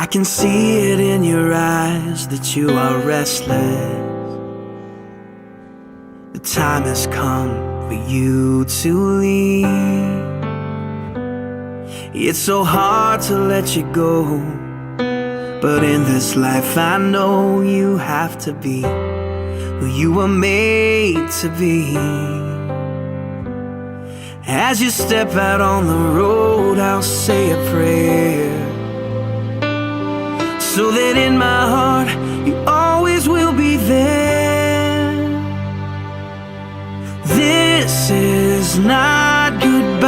I can see it in your eyes that you are restless. The time has come for you to leave. It's so hard to let you go, but in this life I know you have to be who you were made to be. As you step out on the road, I'll say a prayer, so that in my heart you always will be there. This is not goodbye.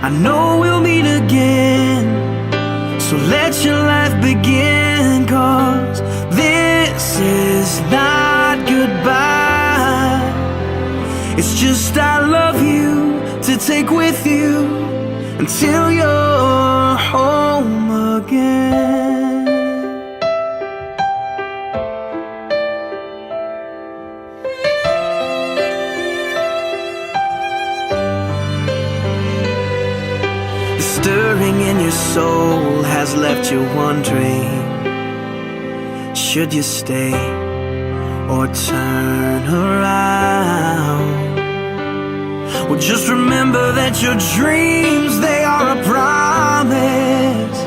I know we'll meet again, so let your life begin, 'cause this is not goodbye. It's just I love you to take with you until you're home again. The stirring in your soul has left you wondering, should you stay or turn around? Well, just remember that your dreams, they are a promise,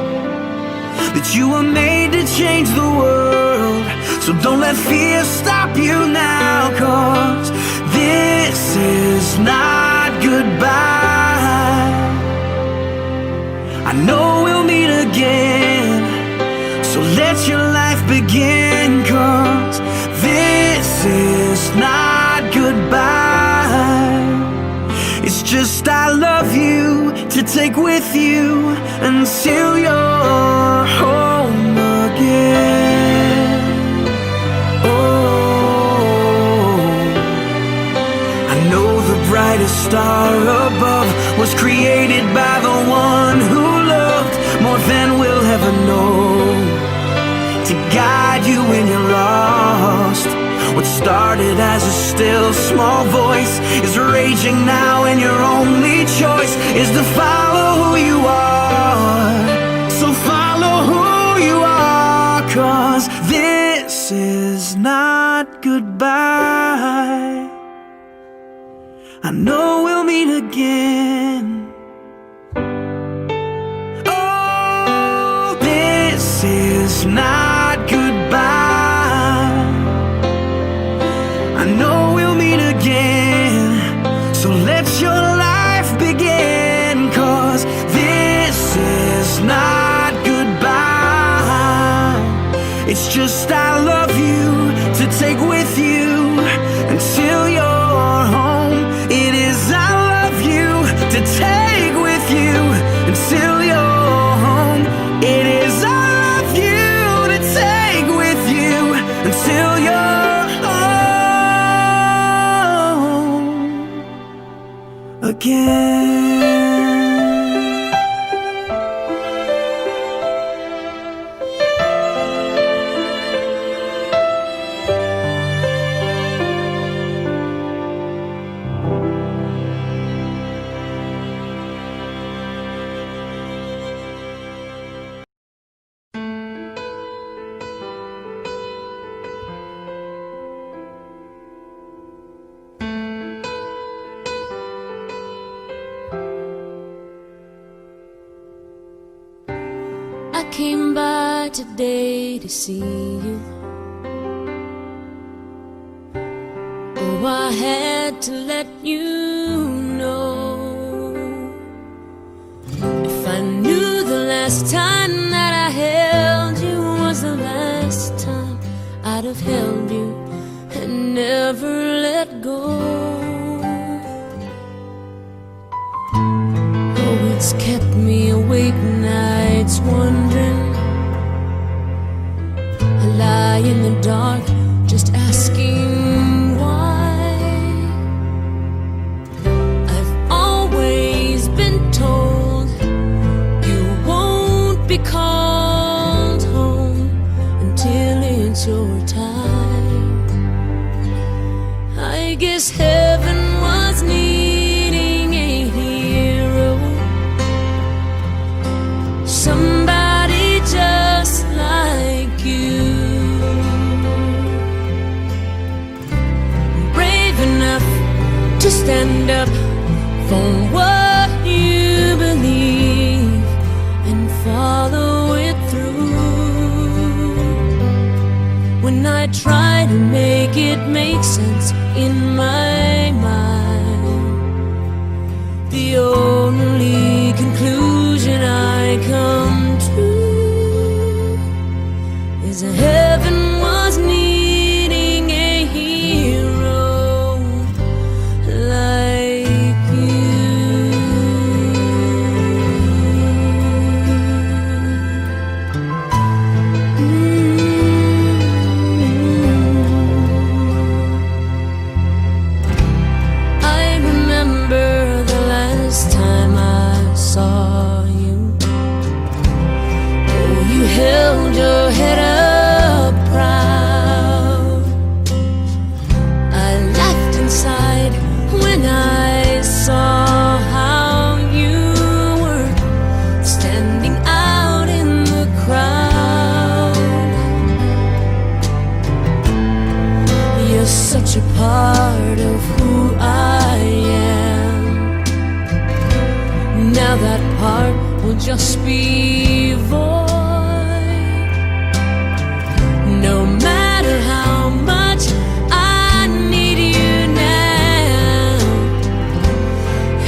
that you were made to change the world. So don't let fear stop you now, 'cause this is not goodbye. I know we'll meet again, so let your life begin, 'cause this is not goodbye. It's just I love you to take with you until you're home again. Oh, I know the brightest star above was created by the one who loved more than we'll ever know, to guide you when you're lost. What started as a still small voice is raging now, and your only choice is to follow who you are. So follow who you are, 'cause this is not goodbye. I know we'll meet again. Oh, this is not goodbye. I know we'll meet again, so let your life begin, 'cause this is not goodbye. It's just I love you to take with you until you're home. It is I love you to take with you until you're home. It is I love you to take with you until you're home again. I came by today to see you. Oh, I had to let you know. If I knew the last time that I held you was the last time, I'd have held you and never let go. Oh, it's kept me awake nights wondering. I lie in the dark just asking why. I've always been told you won't be called home until it's your time. I guess heaven was needing a hero somebody just like you, brave enough to stand up for what you believe and follow it through. When I try to make it make sense in my mind, the only conclusion I come to is that heaven was needing a hero like you. I remember the last time I saw you. Oh, you held your head up proud. I laughed inside when I saw how you were standing out in the crowd. You're such a part of who I am. Now that part will just be void. No matter how much I need you now,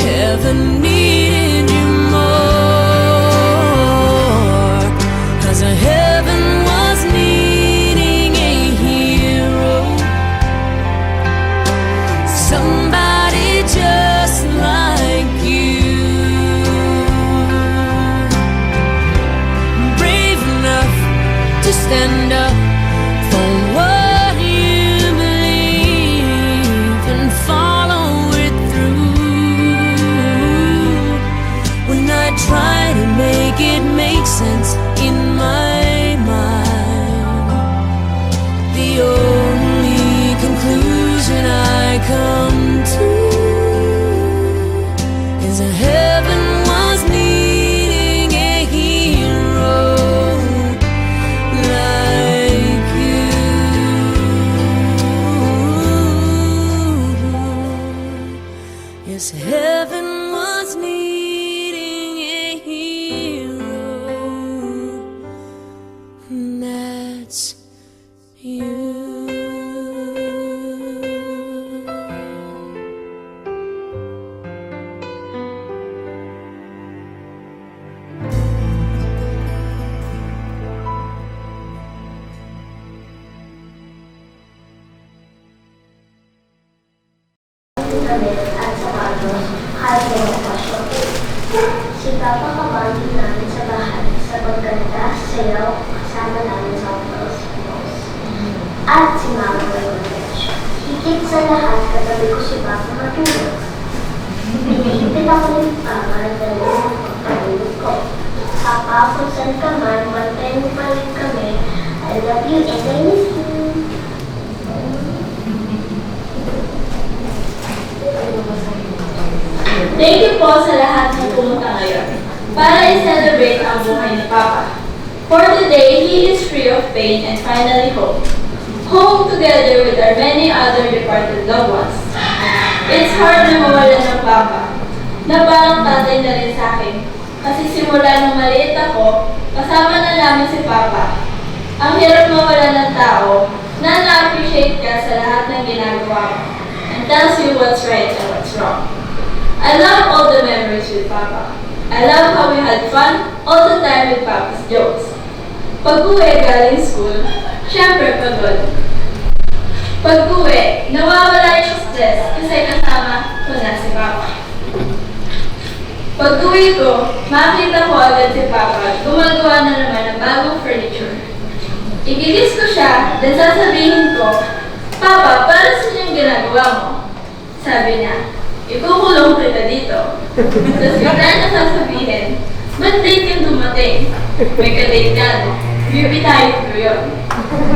heaven needed you more. 'Cause heaven was needing a hero, somebody just like you, brave enough to stand up for what you believe and follow it through. When I try to make it make sense in my mind, the only conclusion I come to is that heaven was needing a hero like you. Yes, heaven was needing a hero, and that's you. damit at sapatos, kahit may okasyon. Si Papa kabanding namin sa bahay sa pagkanta, sayaw, kasama namin sa Christmas. At si Mama may convention. Higit sa lahat, katabi ko si Papa matulog. Pinihipit ako ni Papa at dali sa pagpahulog ko. Papa, kung saan ka man, bantayan mo pa rin kami. I love you and I miss you. Thank you po sa lahat ng pumunta ngayon para i-celebrate ang buhay ni Papa. For today, he is free of pain and finally home. Home together with our many other departed loved ones. It's hard na mawalan ng Papa, na parang tatay na rin sa akin. Kasi simula nung maliit ako, kasama na namin si Papa. Ang hirap mawalan ng tao na na-appreciate ka sa lahat ng ginagawa mo and tells you what's right and what's wrong. I love all the memories with Papa. I love how we had fun all the time with Papa's jokes. Pag-uwi galing school, syempre pagod. Pag-uwi, nawawala yung stress kasi kasama ko na si Papa. Pag-uwi ko, makita ko agad si Papa gumagawa na naman ng bagong furniture. Ikikiss ko siya, then sasabihin ko, Papa, para sa yung ginagawa mo? Sabi niya, ikukulong kita dito. Tapos bigla niya sasabihin, ba't date yung dumating? May ka-date ka, no? Beauty tayo ko yun.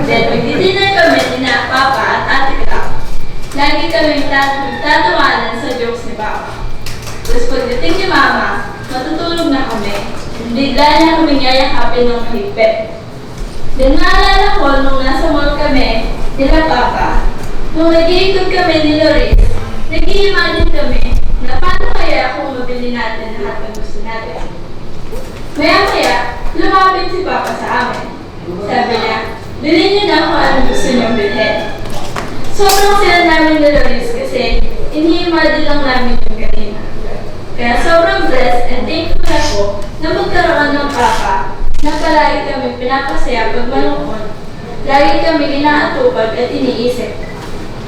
Then magdi-dinner kami ni na Papa at Ate Clara. Lagi kami tatawanan sa jokes ni Papa. Tapos pagdating ni Mama, matutulog na kami. bigla niya kaming yayakapin ng mahigpit. Then naalala ko nung nasa mall kami, nila Papa, nung nag-iikot kami ni Loris, nag-i-imagine kami na paano kaya kung mabili natin lahat ng gusto natin. Maya-maya, lumapit si Papa sa amin. Sabi niya, bilhin niyo na kung anong gusto niyong bilhin. Sobrang sila namin ni Loris kasi ini-imagine lang namin yung kanina. Kaya sobrang blessed and thankful ako na magkaroon ng Papa na palagi kami pinapasaya pag malungkot. Lagi kami inaatupag at iniisip.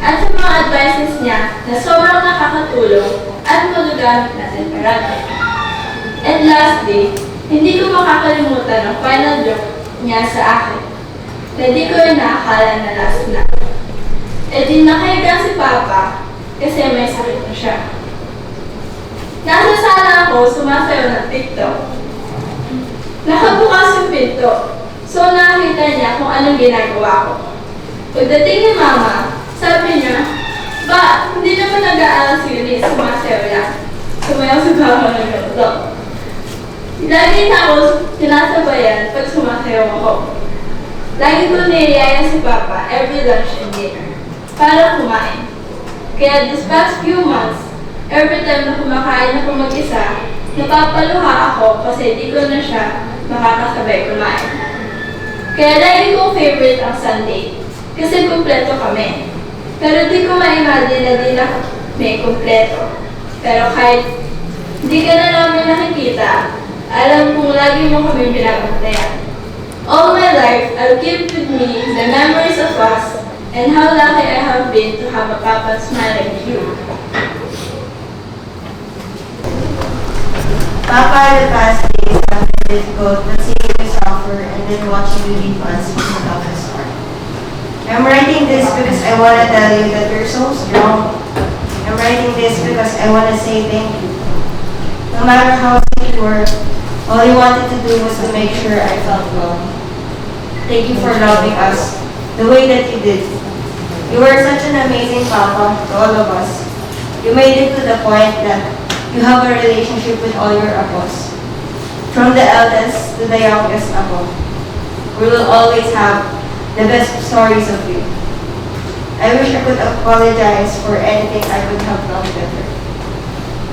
At sa mga advices niya na sobrang nakakatulong at magagamit natin parati. And lastly, hindi ko makakalimutan ang final joke niya sa akin. Na di ko yung nakakala na last na. E di nakahiga si Papa kasi may sakit na siya. Nasa sala ako sumasayaw ng TikTok. Nakabukas yung pinto, so nakakita niya kung anong ginagawa ko. Pagdating ni Mama, sabi niya, "Ba, hindi naman nag-aaral si Eunice, sumasayaw lang." Sumayaw sa kama ng ganito. Lagi na ako sinasabayan pag sumasayaw ako. Lagi ko niyayaya si Papa every lunch and dinner para kumain. Kaya this past few months, every time na kumakain ako mag-isa, napapaluha ako kasi di ko na siya makakasabay kumain. Kaya lagi kong favorite ang Sunday kasi kumpleto kami. Pero di ko ma-imagine na di na may kumpleto. Pero kahit di ka na namin nakikita, alam kong lagi mo kami binabantayan. All my life, I'll keep with me the memories of us and how lucky I have been to have a Papa smiling at you. Papa, the past days have been difficult, but seeing you suffer and then watching you leave us is the toughest part. I'm writing this because I want to tell you that you're so strong. I'm writing this because I want to say thank you. No matter how sick you were, all you wanted to do was to make sure I felt well. Thank you for loving us the way that you did. You were such an amazing Papa to all of us. You made it to the point that you have a relationship with all your apos. From the eldest to the youngest apo. We will always have the best stories of you. I wish I could apologize for anything I could have done better.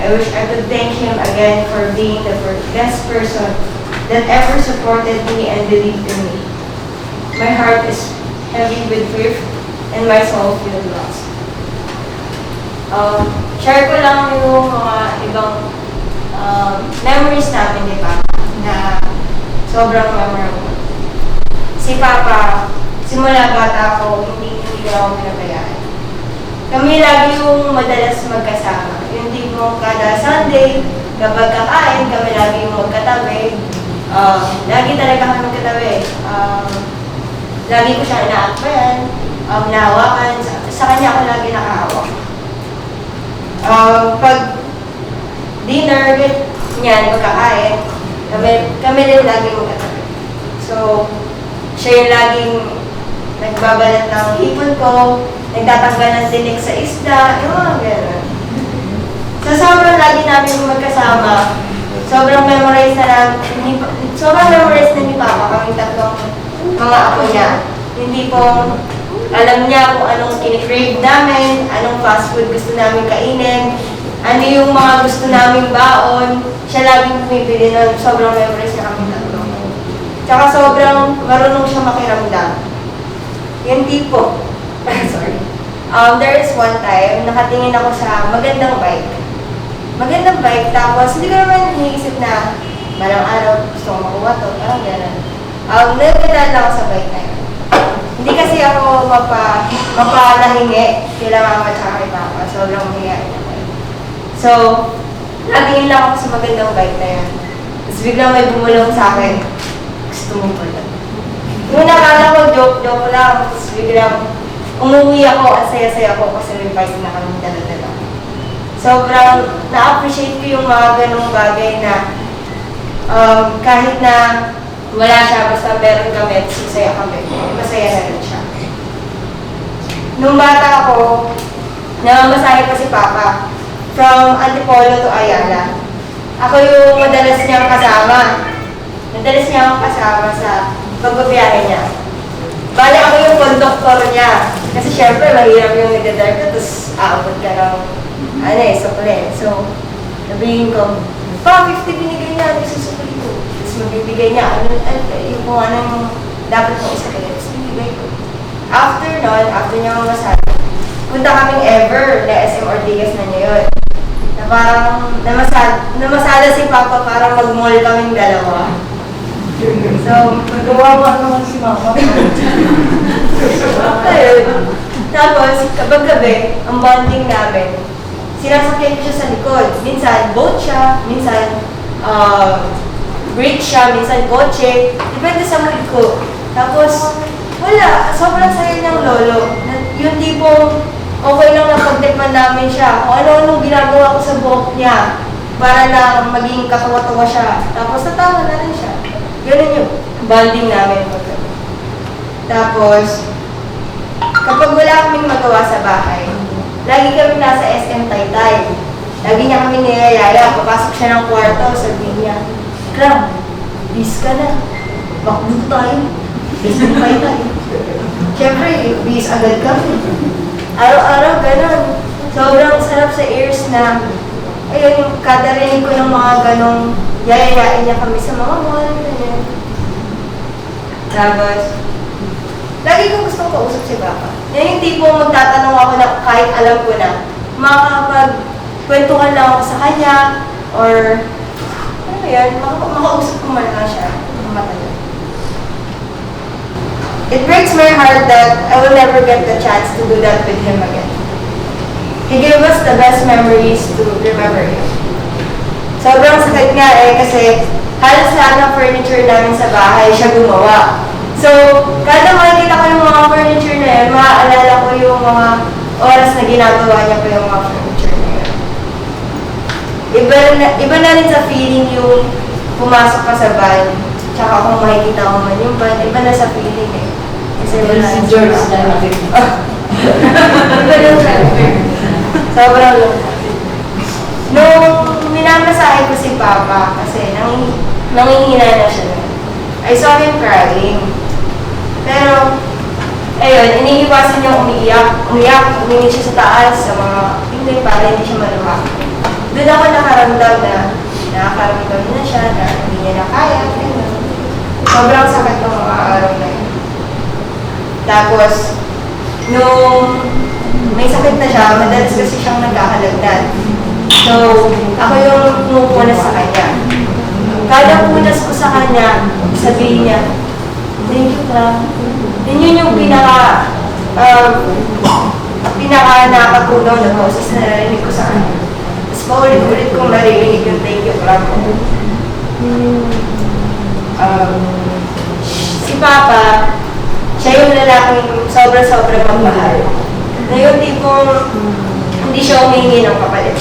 I wish I could thank him again for being the best person that ever supported me and believed in me. My heart is heavy with grief and my soul feels lost. Share ko lang yung mga ibang memories namin ni Papa na sobrang memorable. Si Papa, simula bata ako, hindi na ako pinabayaan. Kami lagi yung madalas magkasama. Yung tipong kada Sunday, kapag kakain, kami lagi yung magkatabi. Lagi talaga kami magkatabi. Lagi ko siya inaakbayan, nahawakan. Sa kanya ako lagi nakahawak. Pag dinner, ganyan, magkakain, kami din lagi magkatabi. So, siya yung laging nagbabalat ng hipon ko, nagtatanggal ng tinik sa isda, yung mga gano'n. So, sobrang lagi namin magkasama, sobrang memorize na ni Papa kaming tatlong mga apo niya. Hindi po alam niya kung anong kinikrave namin, anong fast food gusto namin kainin, ano yung mga gusto naming baon. Siya laging pumipili nun, sobrang memorize na kaming tatlong. Tsaka sobrang marunong siya makiramdam. Yung tipo, sorry. There is one time, nakatingin ako sa magandang bike. Magandang bike, tapos hindi ko naman iniisip na malang araw gusto kong makuha to, parang gano'n. Nagkadaan ako sa bike na yun. Hindi kasi ako mapalahingi kila Mama at kay Papa. Sobrang mahihain ako. So, nakatingin lang ako sa magandang bike na yun. Tapos biglang may bumulong sa akin. Gusto mo pala. Yung nakala ko, joke lang. Tapos biglang umuwi ako, ang saya-saya ko kasi may bike na kami dala-dala. Sobrang na-appreciate ko yung mga ganong bagay na kahit na wala siya, basta meron kami at sisaya kami. Masaya na rin siya. Nung bata ako, namamasahe pa si Papa from Antipolo to Ayala. Ako yung madalas niyang kasama. Madalas niya akong kasama sa pagbabiyahe niya. Bali ako yung konduktor niya. Kasi syempre, mahirap yung nagdadrive ka, tapos aabot ka ng, sukli. So, sabihin ko, pa, 50 binigay niya, may susukli ko. Tapos mabibigay niya, yung kung anong dapat mong isakli, tapos bibigay ko. After niya mamasahe, punta kaming ever na SM Ortigas na niya yun. Na parang namasada si Papa para mag-mall kaming dalawa. So, magawa naman si Mama. Ayun. Tapos, kapag gabi, ang bonding namin, sinasakyan ko siya sa likod. Minsan, boat siya, minsan, bridge siya, minsan kotse. Depende sa mood ko. Tapos, wala. Sobrang saya ng lolo. Yung tipong, okay lang na pagtikman namin siya. Kung ano-anong ginagawa ko sa buhok niya para lang maging katawa-tawa siya. Tapos natawa na rin siya. Ganun yung bonding namin. Tapos, kapag wala kaming magawa sa bahay, lagi kami nasa SM Taytay. Lagi niya kami niyayaya. Papasok siya ng kwarto, sabihin niya, Kram, bis ka na. Bakbo tayo. SM Taytay. Siyempre, bis agad kami. Araw-araw, ganun. Sobrang sarap sa ears na, ayun, kada rinig ko ng mga ganong, yayayain niya kami sa mga mall, ganyan. Tapos, lagi kong gustong kausap si Papa. Yan yung tipong magtatanong ako na kahit alam ko na, makakapagkwentuhan lang ako sa kanya, or, ano yan, makausap ko man lang siya. Matagal. It breaks my heart that I will never get the chance to do that with him again. He gave us the best memories to remember him. Sobrang sakit nga kasi halos lahat ng furniture namin sa bahay siya gumawa. So, kada makikita ko yung mga furniture na yun, maaalala ko yung mga oras na ginagawa niya ko yung mga furniture na yun. Iba na rin sa feeling yung pumasok ka sa van, tsaka kung makikita ko man yung van, iba na sa feeling eh. Kasi wala si George na nakikita. Iba lang sobrang lang. Nung minamasahe ko si Papa, kasi nangihina na siya. I saw him crying. Pero, ayun, iniiwasan niya umiyak, umingin siya sa taas, sa mga pintoy para hindi siya maluha. Doon ako nakaramdam na nakakaramdam na siya, na hindi niya na kaya. Sobrang sakit ng mga araw na yun. Tapos, nung may sakit na siya, madalas kasi siyang nagkakalagnat. So, ako yung pumupunas sa kanya. Kada punas ko sa kanya, sabihin niya, thank you, Clam. Yun yung pinaka nakakatulong na boses na narinig ko sa kanya. Tapos paulit-ulit kong narinig yung thank you, Clam. Si Papa, siya yung lalaking sobra-sobra magmahal. Na yung tipong hindi siya humingi ng kapalit.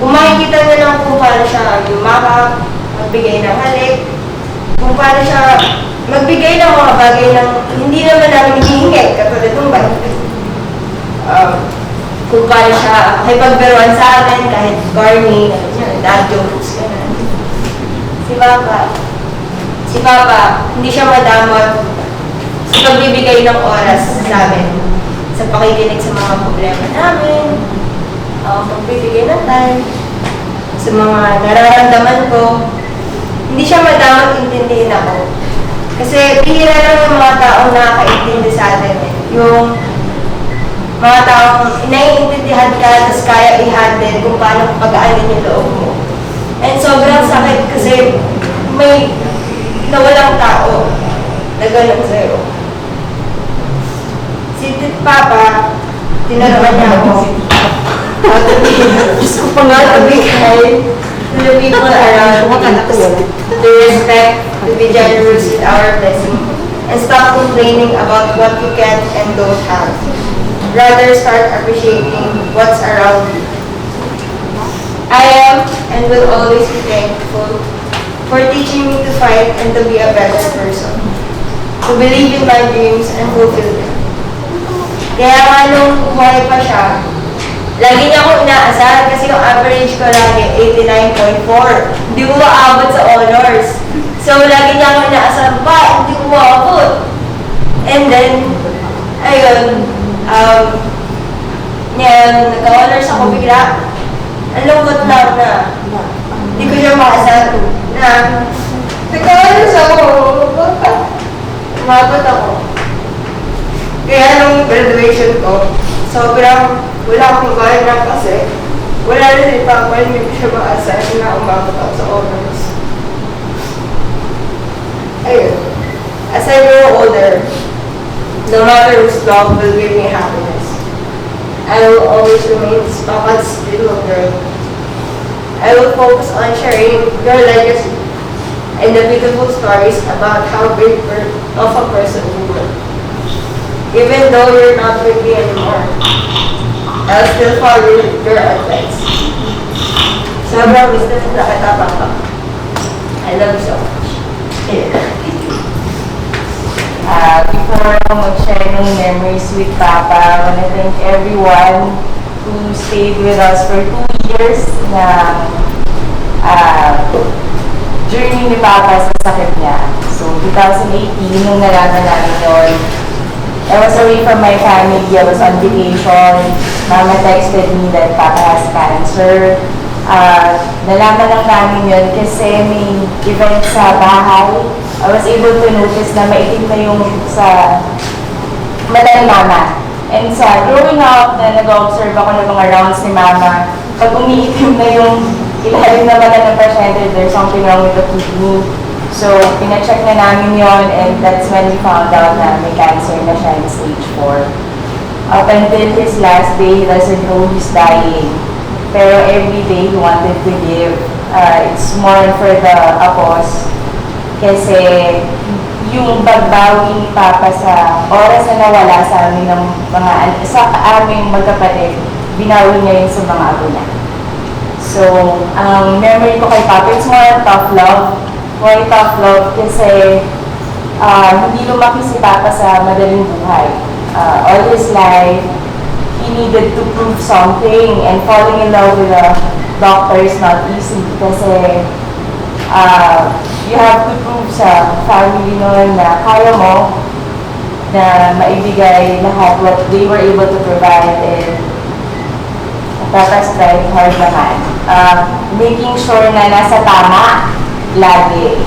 Kung makikita niyo lang kung paano siya yumakap, magbigay ng halik, kung paano siya magbigay ng mga bagay ng hindi naman namin hihingi, katulad ng bike. Kung paano siya makipagbiruan sa amin, kahit corny, dad jokes, gano'n. Si Papa, hindi siya madamot sa pagbibigay ng oras sa amin, sa pakikinig sa mga problema namin, pagbibigay ng time, sa mga nararamdaman ko. Hindi siya madamot intindihin ako. Kasi bihira lang yung mga taong nakakaintindi sa atin. Yung mga taong naiintindihan ka, tapos kaya i-handle kung paano pag-aanin yung loob mo. And sobrang sakit kasi may nawalang tao na gano'n sa'yo. Si Papa, tinaruan niya ako. Diyos ko pa nga nabigay to the people around us, to respect, to be generous with our blessing, and stop complaining about what you can't and don't have. Rather, start appreciating what's around you. I am and will always be thankful for teaching me to fight and to be a better person, to believe in my dreams and fulfill them. Kaya nga nung buhay pa siya, lagi niya akong inaasahan kasi yung average ko lagi 89.4. Hindi ko maabot sa honors. So, lagi niya ako inaasar pa, hindi ko makabot. And then, ayun, nagka-honors ako bigla. Ang lungkot lang na hindi ko siya makasar na nagka-honors ako. Umabot ako. Kaya nung graduation ko, sobrang wala akong gana kasi wala na si Papa, hindi ko siya makasar na umabot ako sa honors. Ayun. As I grow older, no matter whose love will give me happiness, I will always remain Papa's little girl. I will focus on sharing your legacy and the beautiful stories about how great of a person you were. Even though you're not with me anymore, I'll still follow your advice. Sobrang wisdom na kita, Papa. I love you so much. Before ako mag-share ng memories with Papa, I want to thank everyone who stayed with us for 2 years na journey ni Papa sa sakit niya. So, 2018, nung nalaman namin yun, I was away from my family, I was on vacation. Mama texted me that Papa has cancer. Nalaman lang namin yun kasi may event sa bahay. I was able to notice na maitim na yung sa mata ni Mama. And sa growing up, na nag-observe ako ng mga rounds ni Mama, pag umiitim na yung ilalim na mata ng pasyente, there's something wrong with the kidney. So, pinacheck na namin yon, and that's when we found out na may cancer na siya in stage 4. Up until his last day, he doesn't know he's dying. Pero every day he wanted to give. It's more for the apos. Kasi yung pagbawi ni Papa sa oras na nawala sa amin ng sa aming magkapatid, binawi niya yun sa mga apo niya. So, ang memory ko kay Papa, it's more tough love. More tough love kasi hindi lumaki si Papa sa madaling buhay. All his life, he needed to prove something, and falling in love with a doctor is not easy kasi you have to prove sa family noon na kaya mo na maibigay lahat what they were able to provide, and Papa's trying hard naman. Making sure na nasa tama lagi.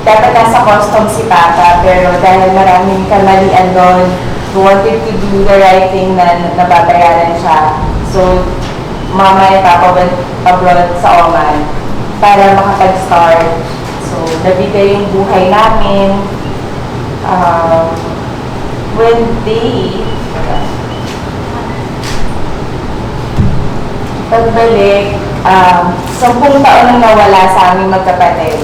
Dapat nasa custom si Papa, pero dahil maraming kamalian doon, he wanted to do the right thing na nababayaran siya. So, Mama and Papa went abroad sa Oman para makapag-start. So, nabigay yung buhay namin. When they pagbalik, 10 taon nang nawala sa aming magkapatid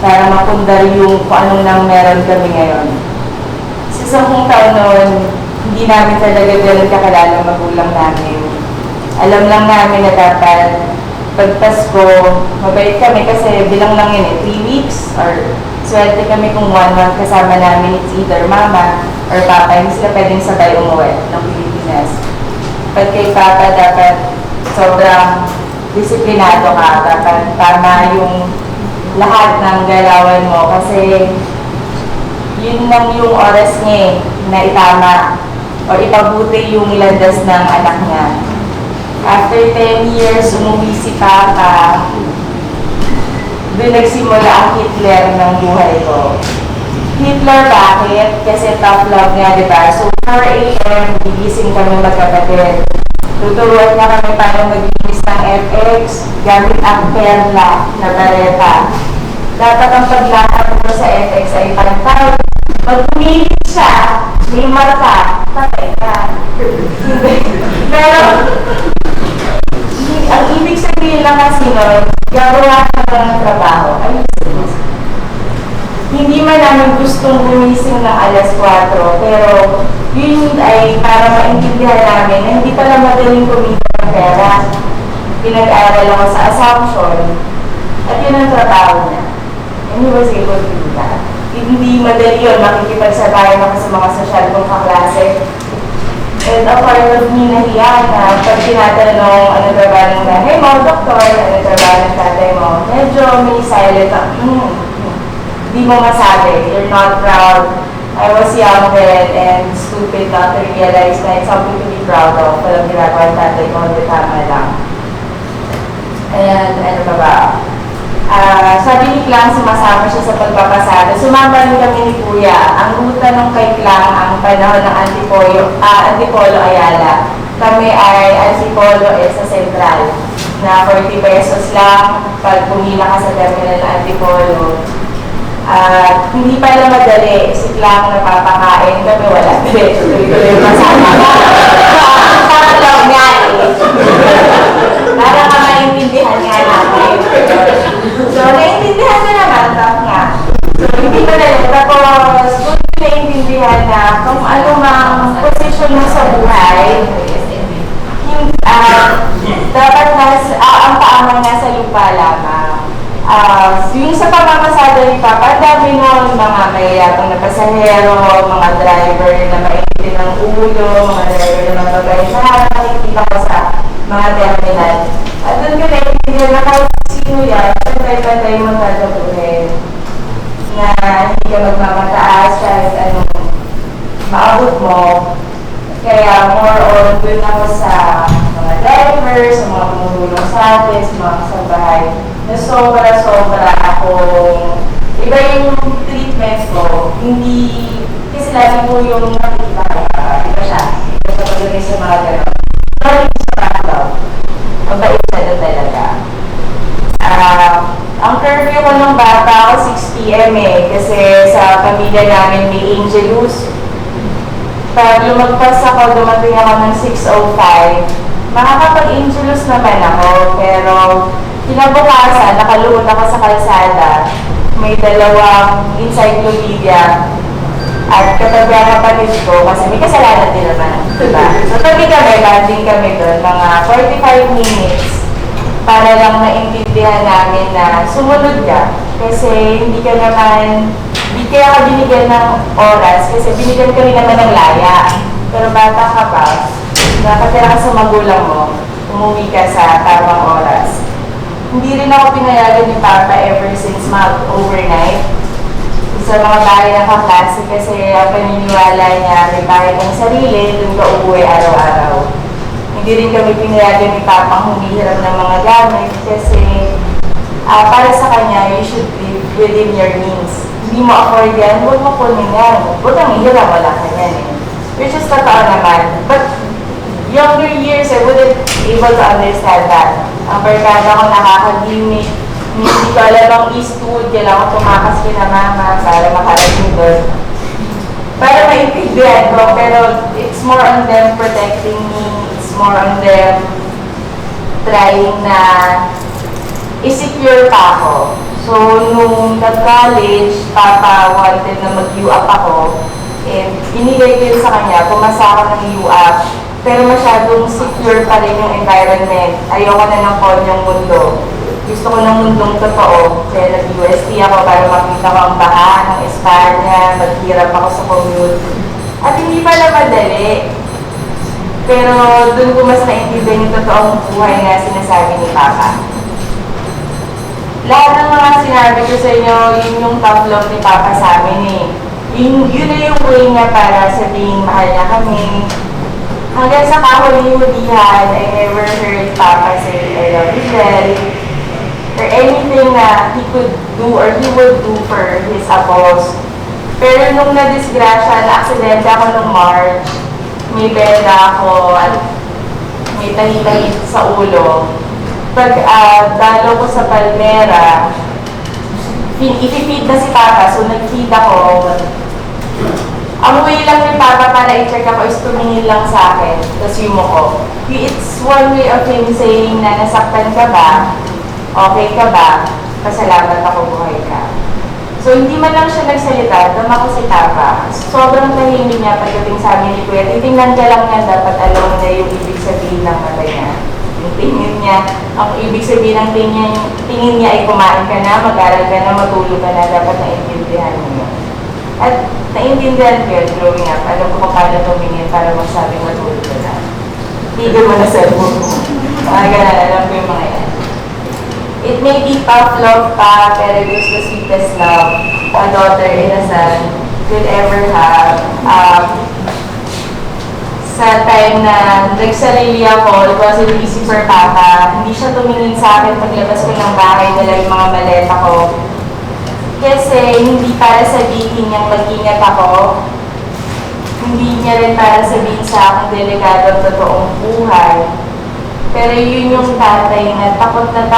para mapundar yung kung anong nang meron kami ngayon. Sa 10 taon noon, hindi namin talaga ganun kakilala ang magulang namin. Alam lang namin na dapat pag Pasko, mabait kami kasi bilang lang yun 3 weeks, or swerte kami kung 1 month kasama namin, it's either Mama or Papa. Hindi sila pwedeng sabay umuwi ng Pilipinas. Pag kay Papa, dapat sobrang disiplinado ka, dapat tama yung lahat ng galawan mo kasi yun lang yung oras niya na itama o ipabuti yung landas ng anak niya. After 10 years, umuwi si Papa, doon nagsimula ang Hitler ng buhay ko. Hitler, bakit? Kasi tough love nga, diba? So, 4 a.m., gigising kami magkapatid. Tuturuan niya kami paano maglinis ng FX gamit ang perla na bareta. Dapat ang paglakad mo sa FX ay pantay. Pag pumilit siya, may marka, patay ka. Pero, ang ibig sabihin lang kasi nun, gagawa ka lang ng trabaho. Hindi man namin gustong gumising ng alas 4, pero yun ay para maintindihan namin na hindi pala madaling kumita ng pera. Pinag-aaral ako sa assumption at yun ang trabaho niya. And he was able to do that. Hindi madali yun, makikipagsabayan ako sa mga sosyal kong kaklase. And a part of me nahiya na pag tinatanong ano trabaho ng nanay mo, doktor, ano trabaho ng tatay mo, medyo may silent ako. hindi mo masabi. You're not proud. I was young then and stupid not to realize na it's something to be proud of. Walang ginagawa ng tatay ko, hindi tama lang. And ano pa ba? Sabi ni Klang, sumasama siya sa pagpapasada. Sumama rin kami ni Kuya. Ang ruta nung kay Klang, ang panahon ng Antipolo Ayala. Kami ay Antipolo sa Central. Na 40 pesos lang pag pumila ka sa terminal ng Antipolo. Hindi pala madali, si Klang napapakain kami, wala diretso, tuloy-tuloy masama ka. Tatalaw nga eh. Para ka maintindihan nga natin. So, naiintindihan na naman, top nga. So, hindi madali. Tapos, kung naiintindihan na kung ano mang posisyon mo sa buhay, dapat ang paamang nasa lupa lamang. Yung sa pamamasada ni Papa, dami nun, mga mayayabang na pasahero, mga driver na maitin ng ulo, mga driver na mababay sa harap, nakikita ko sa mga terminal. At doon ka naiintindihan na kahit sino yan, pantay-pantay mo tatapunin. Na hindi ka magmamataas kahit anong maabot mo. Kaya more on doon ako sa mga drivers, sa mga tumulong sa atin, sa mga kasabahay, na sobra-sobra akong iba yung treatment ko, hindi, kasi lagi po yung nakikita iba siya, iba sa pagdating sa mga gano'n. Pero yung sa background, mabait na talaga. Ang curfew ko nung bata ako 6 p.m. Kasi sa pamilya namin may Angelus. Pag lumagpas ako, dumating ako ng 6:05, makakapag-Angelus naman ako, pero kinabukasan, nakaluhod ako sa kalsada, may dalawang encyclopedia at katabi ang kapatid ko, kasi may kasalanan din naman, diba? So, tabi kami, banding kami doon, mga 45 minutes, para lang maintindihan namin na sumunod ka, kasi hindi ka naman, hindi kaya ka binigyan ng oras, kasi binigyan ka rin naman ng laya, pero bata ka pa, nakatira ka sa magulang mo, umuwi ka sa tamang oras. Hindi rin ako pinayagan ni Papa ever since mag-overnight. Sa mga bahay ng kaklase kasi ang paniniwala niya may bahay kang sarili, doon ka uuwi araw-araw. Hindi rin kami pinayagan ni Papa humihiram ng mga gamit kasi para sa kanya, you should live within your means. Hindi mo afford yan, huwag mo kunin yan. Huwag kang hihiram, wala ka yan eh. Which is totoo naman. But younger years, I wouldn't able to understand that. Ang barkada ko nakakagimik, hindi ko alam ang Eastwood, kailangan ko tumakas kina mama para makarating doon. Para maintindihan ko, pero it's more on them protecting me, it's more on them trying na i-secure pa ako. So, nung nag-college, Papa wanted na mag-U up ako, and binigay ko yun sa kanya, pumasa ako ng U up. Pero masyadong secure pa rin yung environment. Ayoko na ng konyang mundo. Gusto ko ng mundong totoo. Kaya nag-UST ako para makita ko ang baha ng Espanya, maghirap ako sa commute. At hindi pala madali. Pero doon ko mas naintindihan yung totoong buhay na sinasabi ni Papa. Lahat ng mga sinabi ko sa inyo, yun yung tough love ni Papa sa amin eh. Yun na yung way niya para sabihin mahal niya kami. Hanggang sa kahuli-hulihan, I never heard Papa say, I love you, Del, or anything na he could do or he would do for his apos. Pero nung na-disgrasya, na-aksidente ako nung March, may benda ako, at may tahi-tahi sa ulo. Pag dalo ko sa Palmera, i-feed na si Papa, so nag-feed ako. Ang way lang ni Papa para i-check ako is tumingin lang sa akin, tapos yumo ko. It's one way of him saying na nasaktan ka ba, okay ka ba, pasalamat ako, buhay ka. So hindi man lang siya nagsalita, dama ko si Papa. Sobrang tahimik niya pagdating sa amin ni Kuya. Titingnan ka lang niya, dapat alam niya yung ibig sabihin ng mata niya. Yung tingin niya, ang ibig sabihin ng tingin niya ay kumain ka na, mag-aral ka na, matulog ka na, dapat naintindihan niya. At naintindihan ko yun, growing up, alam ko kung paano tumingin para magsabing matulog ka na. Tigil mo na cellphone mo. Mga ganun, alam ko yung mga yan. It may be tough love pa, pero it was the sweetest love a daughter and a son could ever have. Sa time na nagsarili ako, it wasn't easy for Papa. Hindi siya tumingin sa akin paglabas ko ng bahay, dala yung mga maleta ko. Kasi hindi para sabihin niyang mag-ingat ako, hindi niya rin para sabihin sa akin delikado ang totoong buhay. Pero yun yung tatay na takot na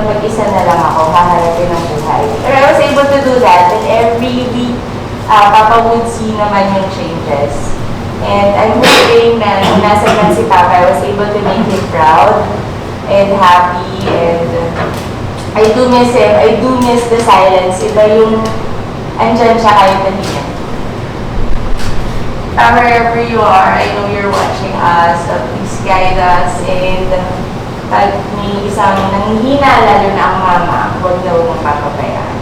mag-isa na lang ako, haharapin ang buhay. Pero I was able to do that, and every week, Papa would see naman yung changes. And I'm hoping na nung nasa man si Papa, I was able to make him proud and happy, and I do miss him. I do miss the silence. Iba yung andyan siya kahit nahiyan. Wherever you are, I know you're watching us. Please guide us, and pag may isang nanghihina, lalo na ang mama, huwag na huwag mong papabayaan.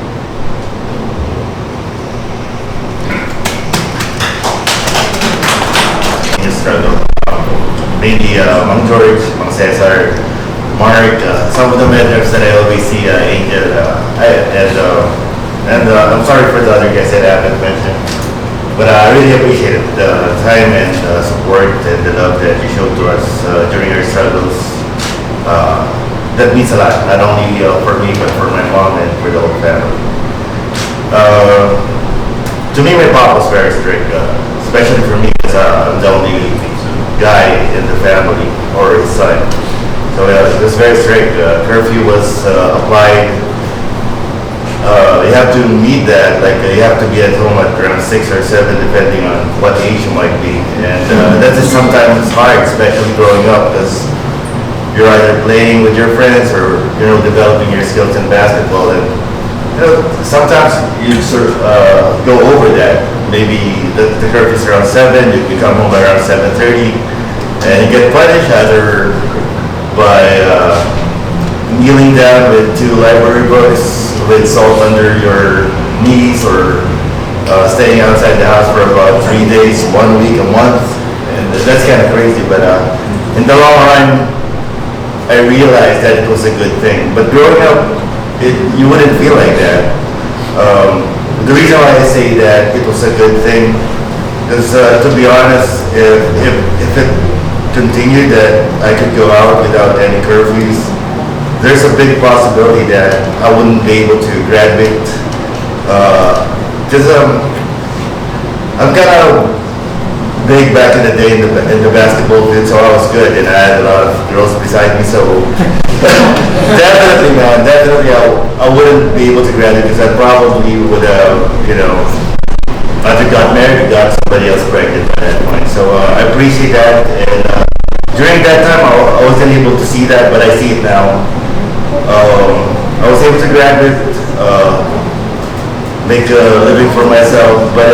Struggle. Maybe Mang George, Mang Cesar, Mark, some of the mentors that I always see, Angel, and I'm sorry for the other guys that I haven't mentioned. But I really appreciate the time and support and the love that you showed to us during our struggles. That means a lot, not only for me, but for my mom and for the whole family. To me, my pop was very strict, especially for me because I'm the only guy in the family, or his son. So it was very strict. Curfew was applied. You have to meet that, like you have to be at home at around 6 or 7 depending on what age you might be. And that is sometimes hard, especially growing up, because you're either playing with your friends or, you know, developing your skills in basketball. And, you know, sometimes you sort of go over that. Maybe the curfew is around 7, you come home around 7:30, and you get punished either by kneeling down with 2 library books with salt under your knees, or staying outside the house for about 3 days, 1 week, a month. And that's kind of crazy, but in the long run, I realized that it was a good thing. But growing up, you wouldn't feel like that. The reason why I say that it was a good thing is, to be honest, if it continued that I could go out without any curfews, there's a big possibility that I wouldn't be able to graduate. Because I'm kind of big back in the day in the basketball field, so I was good, and I had a lot of girls beside me. So definitely, man, I wouldn't be able to graduate because I probably would have, you know, either got married or got somebody else pregnant by that point. So I appreciate that, and during that time I wasn't able to see that, but I see it now. I was able to graduate, make a living for myself, but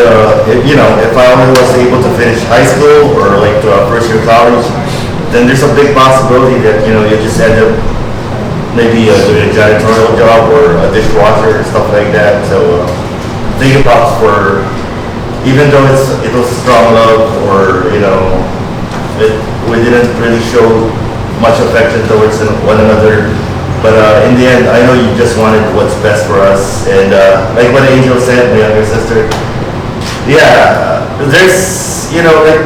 if I only was able to finish high school or like first year college, then there's a big possibility that you just end up maybe doing a janitorial job or a dishwasher or stuff like that. So thank you, Pops, for, even though it was a strong love, or we didn't really show much affection towards one another. But in the end, I know you just wanted what's best for us. And like what Angel said, my younger sister, yeah, there's, like,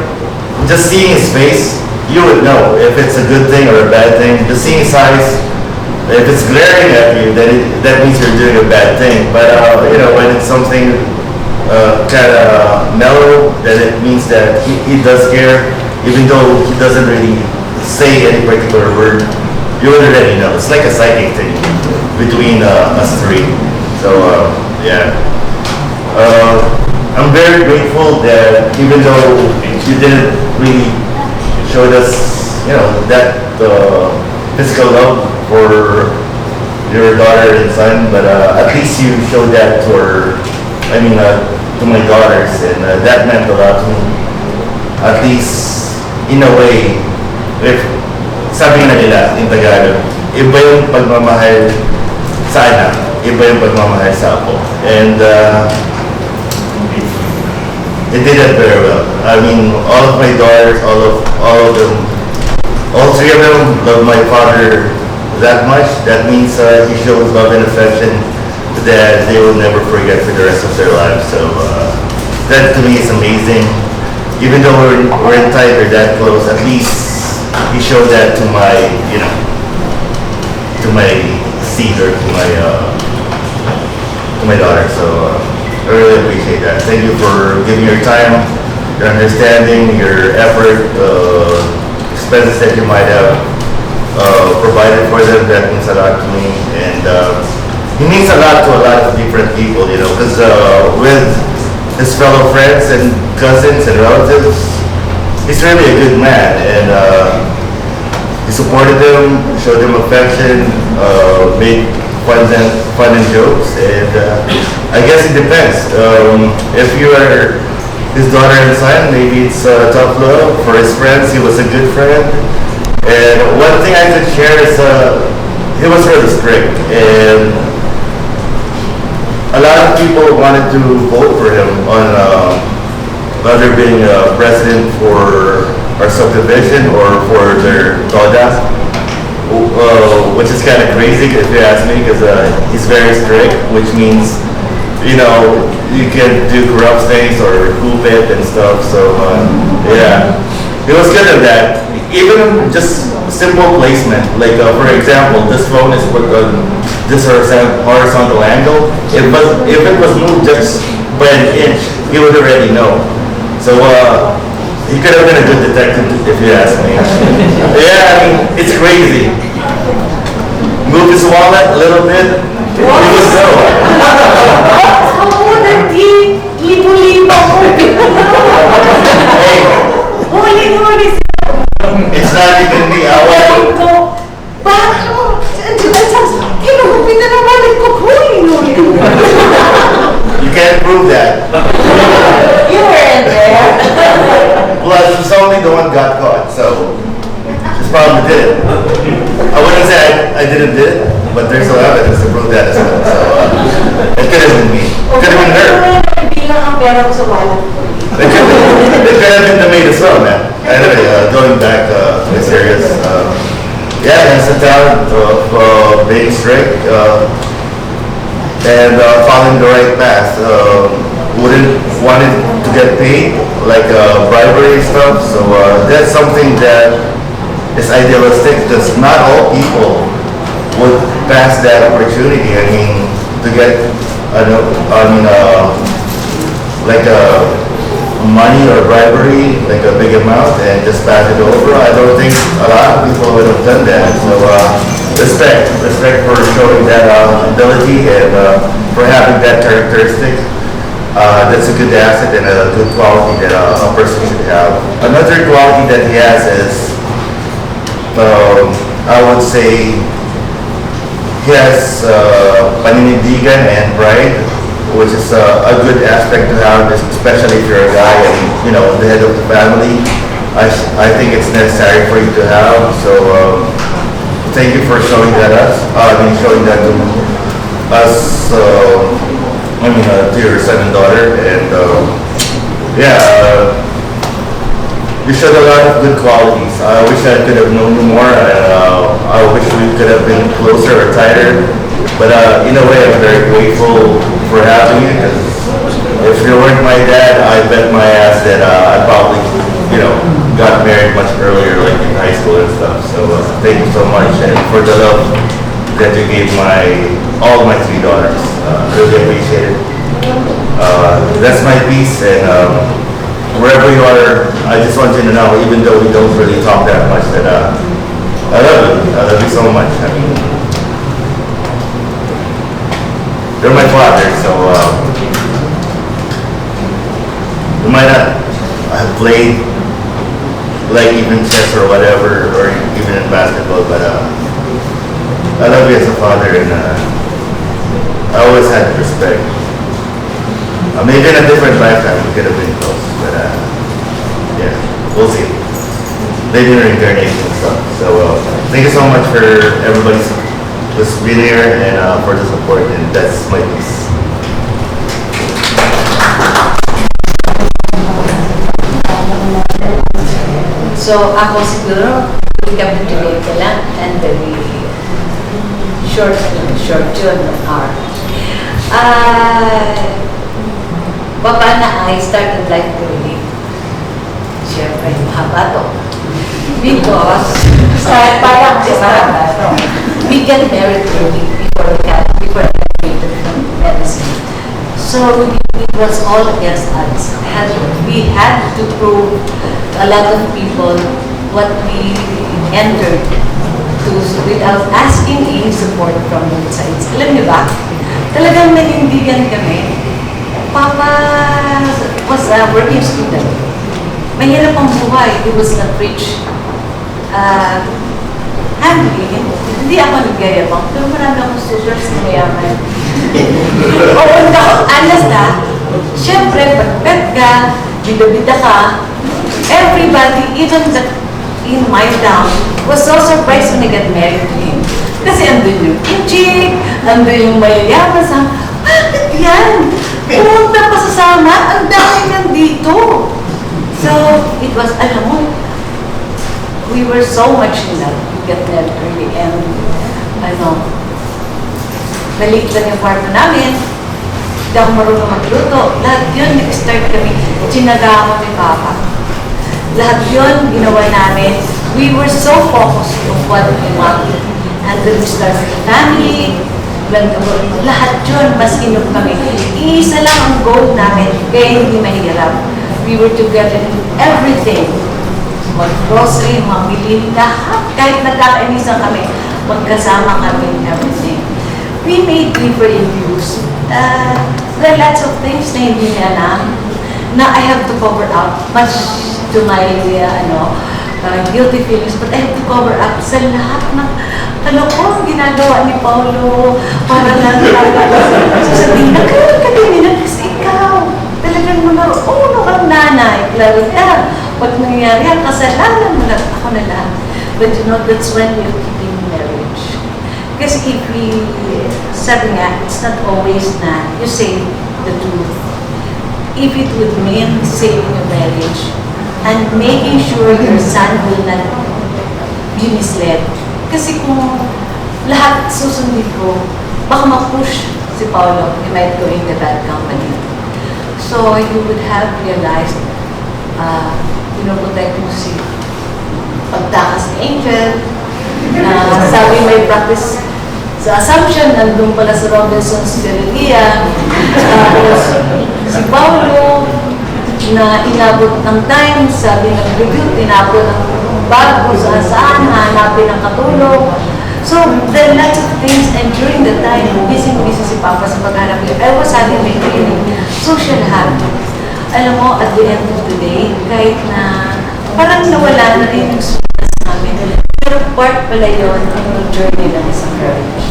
just seeing his face, you would know if it's a good thing or a bad thing. Just seeing his eyes, if it's glaring at you, then that means you're doing a bad thing. But, when it's something kind of mellow, then it means that he does care, even though he doesn't really say any particular word. You already know. It's like a psychic thing between us three. So, yeah. I'm very grateful that even though you didn't really show us, that physical love for your daughter and son, but at least you showed that to my daughters, and that meant a lot to me. At least, in a way, if sabi nga nila in Tagalog, iba yung pagmamahal sa anak, iba yung pagmamahal sa apo. And it did that very well. I mean, all of my daughters, all of them, all 3 of them love my father that much, that means he shows love and affection that they will never forget for the rest of their lives. So that to me is amazing. Even though we're tight or that close, at least he showed that to my, to my seed or to my daughter. So I really appreciate that. Thank you for giving your time, your understanding, your effort, expenses that you might have provided for them. That means a lot to me, and he means a lot to a lot of different people, because with his fellow friends and cousins and relatives, he's really a good man, and he supported them, showed them affection, made fun and jokes, and I guess it depends. If you are his daughter and son, maybe it's tough love. For his friends, he was a good friend. And one thing I could share is he was really strict, and a lot of people wanted to vote for him on whether being president for our subdivision or for their toda, which is kind of crazy if you ask me, because he's very strict, which means you can do corrupt things or hoop it and stuff. So yeah, he was good at that. Even just simple placement, like for example, this phone is put on this horizontal angle. If it was moved just by an inch, he would already know. So he could have been a good detective if you ask me. Yeah, I mean, it's crazy. Move his wallet a little bit, he would know. It's not even me. You can't prove that. You weren't there. Plus, she's only the one got caught, so she's probably did it. I wouldn't say I didn't do it, but there's no evidence to prove that as well. So it could have been me. It could have been her. It could have been the maid as well, man. Anyway, going back to the serious, yeah, that's the talent of being strict and following the right path. Wouldn't want it to get paid, like bribery stuff. So that's something that is idealistic, because not all people would pass that opportunity. I mean, to get, like money or bribery, like a big amount, and just pass it over. I don't think a lot of people would have done that. So respect for showing that ability and for having that characteristic. That's a good asset and a good quality that a person should have. Another quality that he has is, I would say, he has paninindigan and pride, which is a good aspect to have, especially if you're a guy and the head of the family. I think it's necessary for you to have. So thank you for showing that showing that to us. To your son and daughter, and you showed a lot of good qualities. I wish I could have known you more. I wish we could have been closer or tighter. But in a way, I'm very grateful for having you, because if you weren't my dad, I bet my ass that I probably, got married much earlier, like in high school and stuff. So thank you so much, and for the love that you gave all my 3 daughters. Really appreciate it. That's my piece, and wherever you are, I just want you to know, even though we don't really talk that much, that I love you. I love you so much. I mean, you're my father, so you might not have played like even chess or whatever, or even in basketball, but I love you as a father, and I always had respect. Maybe in a different lifetime we could have been close, but yeah, we'll see. Maybe in reincarnation and stuff. So thank you so much for everybody's being here and for the support, and that's my piece. So ako siguro, recapitulate ko lang and very short yun, hour. Baba na, I started life early. Siyempre, mahaba to. Because, Parang we get married early before I graduated from medicine. So it was all against us. We had to prove a lot of people what we entered to without asking any support from both sides. Alam niyo ba? Talagang nanindigan kami. Papa was a working student. Mahirap ang buhay. He was not rich. Hindi ako nagayabang, pero marami akong students na mayaman. Oo, honest na. Siyempre, pag-pet ka, bida-bida ka, everybody, even in my town, was so surprised when I got married to him. Kasi andun yung chick, andun yung mayayaman sa, bakit yan? Pumunta pa sa sama, ang dami nandito. So, it was, alam mo, we were so much in love. We got married early and, maliit lang yung kwarto namin. Hindi ako marunong magluto. Lahat yun, nag-start kami. Tsinaga ako ni Papa. Lahat yun, ginawa namin. We were so focused on what we wanted. And then we started a family. Lahat yun, mas inom kami. Iisa lang ang goal namin, kaya hindi mahirap. We were together in everything. Mag-grocery, mamili, lahat. Kahit nagkakainisan kami, magkasama kami in everything. We made different views. There are lots of things na hindi niya alam na I have to cover up, much to my guilty feelings, but I have to cover up sa lahat ng kalokong ginagawa ni Paulo para lang sasabihin na kayo kadiminan kasi ikaw talagang uno kang nanay, lalo na pag nangyayari ang kasalanan mo lang, ako na lang. But you know, that's when you're keeping marriage. Kasi if we, sabi nga, it's not always na you say the truth. If it would mean saving your marriage and making sure your son will not be misled. Kasi kung lahat susundin ko, baka ma-push si Paulo, he might go in the bad company. So you would have realized, pinoprotect mo si pagtakas ni Angel, na sabi may practice sa Assumption, nandun pala sa Robinson's Galleria. Tapos si Paulo, na inabot ng time, sabi ng review, tinapon ng bag kung saan, hanapin ang katulong. So, there are lots of things, and during the time, busy si Papa sa paghanap niya. I was having my training. So, siya lahat. Alam mo, at the end of the day, kahit na parang nawala na rin yung students namin, pero part pala yun ng journey ng isang marriage.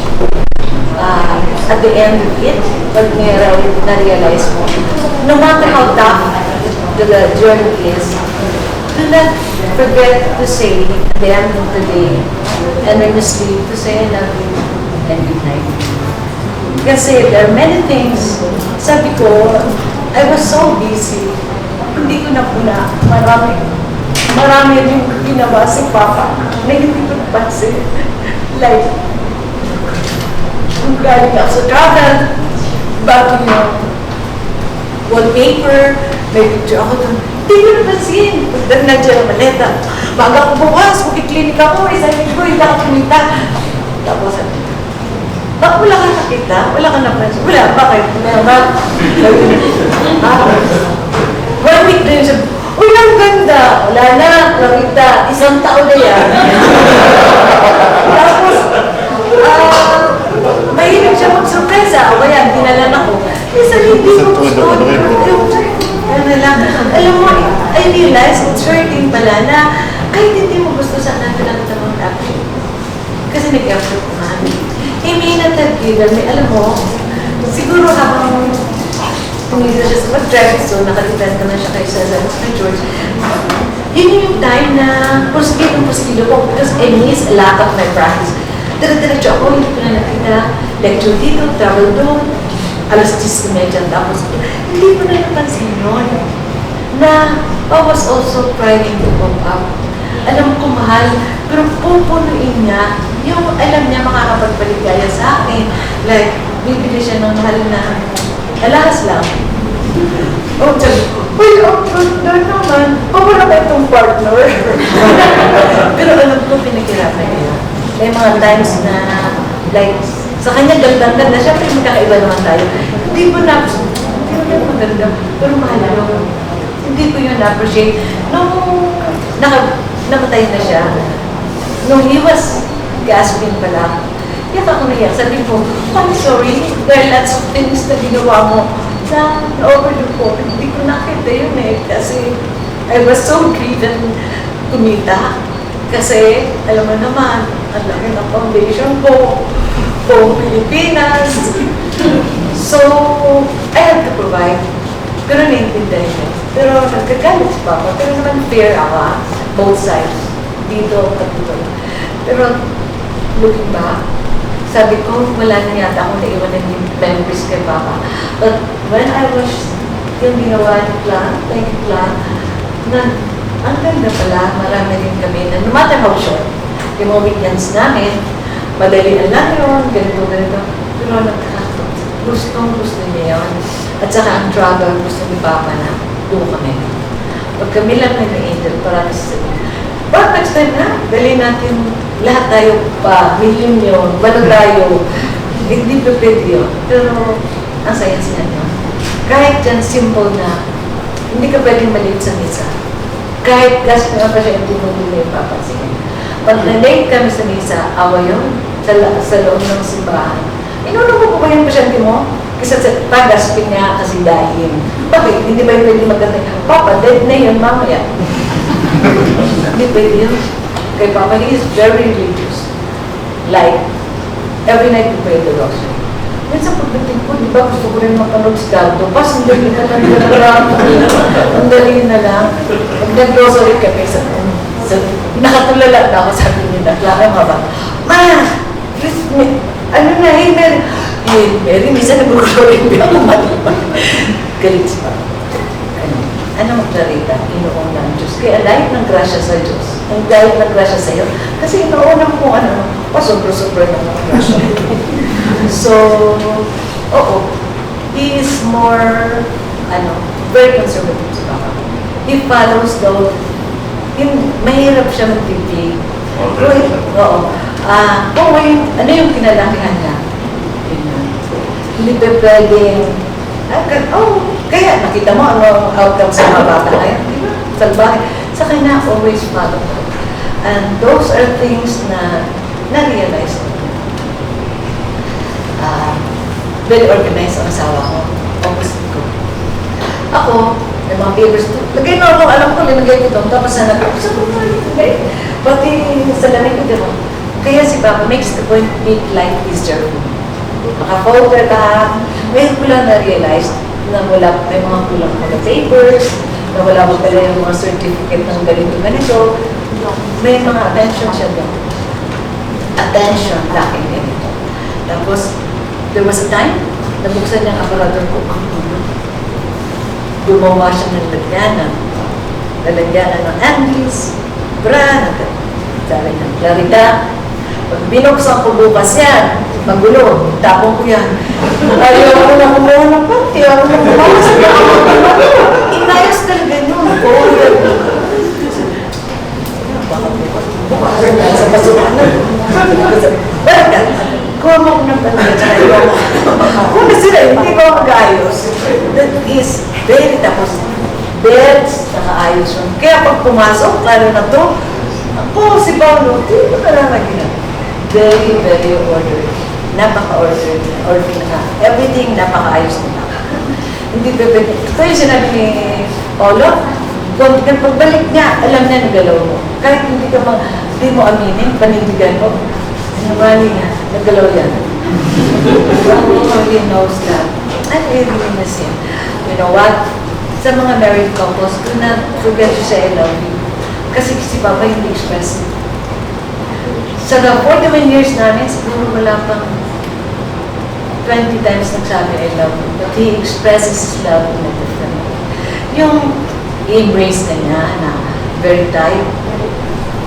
At the end of it, pag na-realize mo, no matter how tough the journey is, do not forget to say at the end of the day, and when you sleep, to say I love you and good night. Kasi there are many things, sabi ko, I was so busy, hindi ko na puna, marami yung ginawa si Papa na hindi ko napansin. Like, kung galing ako sa travel, bago yung wallpaper, may picture ako doon. Hindi ko napansin. Pagdating na dyan ang maleta. Bago ako bukas, magkiklinik ako, isang linggo, hindi ako kumita. Tapos, bakit wala ka nakita? Wala ka napansin? Wala, bakit? Meron. 1 week na yun siya, uy, ang ganda! Wala na, nakita. Isang taon na yan. Tapos, mahilig siya mag-surpresa. O kaya, dinalan ako. Minsan hindi ko gusto. Alam mo, I realize it's hurting pala na kahit hindi mo gusto sana lang ito mag-action. Kasi nag-effort ko namin. Eh, may natagilal. May alam mo, siguro habang tumisa siya sa mag-drive, so nakalitan ka na siya kay Cesar kay George. Yun yung time na pusikilo ko because I miss a lot of my practice. Dire-diretso ako, hindi ko na nakita. Lecture dito, travel doon. Alas 10 na medyan. Tapos, hindi ko na napansin yun. Na I was also trying to cope up. Alam ko mahal, pero pupunuin niya yung alam niya makakapagpaligaya sa akin. Like, bibili siya ng mahal na alahas lang. Oh, uy, doon naman, wala ba itong partner? Pero alam ko, pinaghirapan niya. May mga times na, like, sa kanya ganda-ganda, syempre magkakaiba naman tayo. Hindi ko na maganda, pero mahal ako. Hindi ko yun na-appreciate. Nung namatay na siya, nung he was gasping pala, iyak ako naiyak. Sabi ko, I'm sorry, there are lots of things na ginawa mo na overlook ko. Hindi ko nakita yun kasi I was so driven kumita. Kasi, alam mo naman, ang laki ng foundation ko, buong Pilipinas. So, I had to provide. Pero naiintindihan niya. Pero nagkagalit si Papa. Pero naman fair ako, both sides. Dito at dito. Pero, looking back, sabi ko, wala na yata akong naiwanan yung memories kay Papa. But when I was yung ginawa ni Plan, thank you Plan, na ang ganda pala, marami rin kami na no matter how short, yung mga weekends namin, madalian lang yun, ganito. Pero gusto niya yun. At saka ang travel, gusto ni Papa na doon kami. Pag kami lang may na-angel, parang sasabihin, but next time na, dali natin lahat tayo pa, milyon, wala tayo, hindi pa pwede yun. Pero, ang saya-saya nyo. Kahit dyan simple na, hindi ka pwedeng maliit sa misa. Kahit gas nga pa siya, hindi mo nila yung papansin. Pag na-late kami sa misa, awa yun, sa loob ng simbahan. Inulong mo ba yung pasyente mo? Kasi pag-gaspin niya kasi dahil. Bakit? Hindi ba yung pwede maganda? Papa, dead na yun, mamaya. Hindi pwede yun. Kay Papa, he is very religious. Like, every night we pray the rosary. Minsan pagdating ko, di ba gusto ko rin mapanood si Galdo? Pas, ang dali na lang. Ang dali na lang. Pag nag-rosary kami sa nakatulala na ako, sabi niya, naklaka mga ba? Ma! Ano na, hey, Mary? Hey, Mary, minsan nag-rosary ako maliban. Galit si Papa. Ano maglarita? Inoon ng Diyos. Kaya dahil ng grasya sa Diyos. Ang dahil ng grasya sa iyo. Kasi inoon ko sobra-sobra ng mga grasya. So, oo. He is more, very conservative si Papa. He follows mahirap siya mag-dictate. Oo. Ano yung kinalakihan niya? Hindi pa pwedeng, kaya nakita mo ano outcome sa mga bata ngayon, di ba? Salbahe. Sa kanya, always follow. And those are things na na-realize ko. Very organized ang asawa ko. Opposite ko. Ako, may mga papers, lagay na ako, alam ko, linagay ko doon, tapos sana ko, sa lagay. Pati sa lamig ko, diba? Kaya si Papa makes the point, make life easier. Maka-folder ka, ngayon ko lang na-realize na may mga kulang mga papers, na wala ko pala yung mga certificate ng ganito. May mga attention siya doon. Attention, laki ganito. Tapos, there was a time, nabuksan niya ang aparador ko, ang tulog. Gumawa siya ng lalagyanan ng Andes, bra, sabi ng Clarita. Pag binuksan ko bukas yan, magulo, tapong ko yan. Ayaw ko na kumuha ng pati, ayaw ko na kumuha sa inayos talaga yun. Baka bukas sa pasukanan. Baka, kuha mo ko ng pati, ayaw ko. Kung na sila, hindi ko mag-ayos. That is very tapos. Beds, nakaayos yun. Kaya pag pumasok, lalo na to, ako, si Paulo, hindi ko nalalagyan. Very, very orderly. Napaka-orderly. Everything napaka-ayos nila. Hindi pwede. Ito yung sinabi ni Paulo, kung pagbalik niya, alam niya nagalaw mo. Kahit hindi mo aminin, panindigan mo. Sinabali niya, nagalaw yan. He knows that. And I really miss him. You know what? Sa mga married couples, do not forget to say I love you. Kasi si Papa hindi expressive. Sa 41 years namin, siguro wala pang 20 times nagsabi I love you. But he expresses his love in a different way. Yung i-embrace na niya na very tight,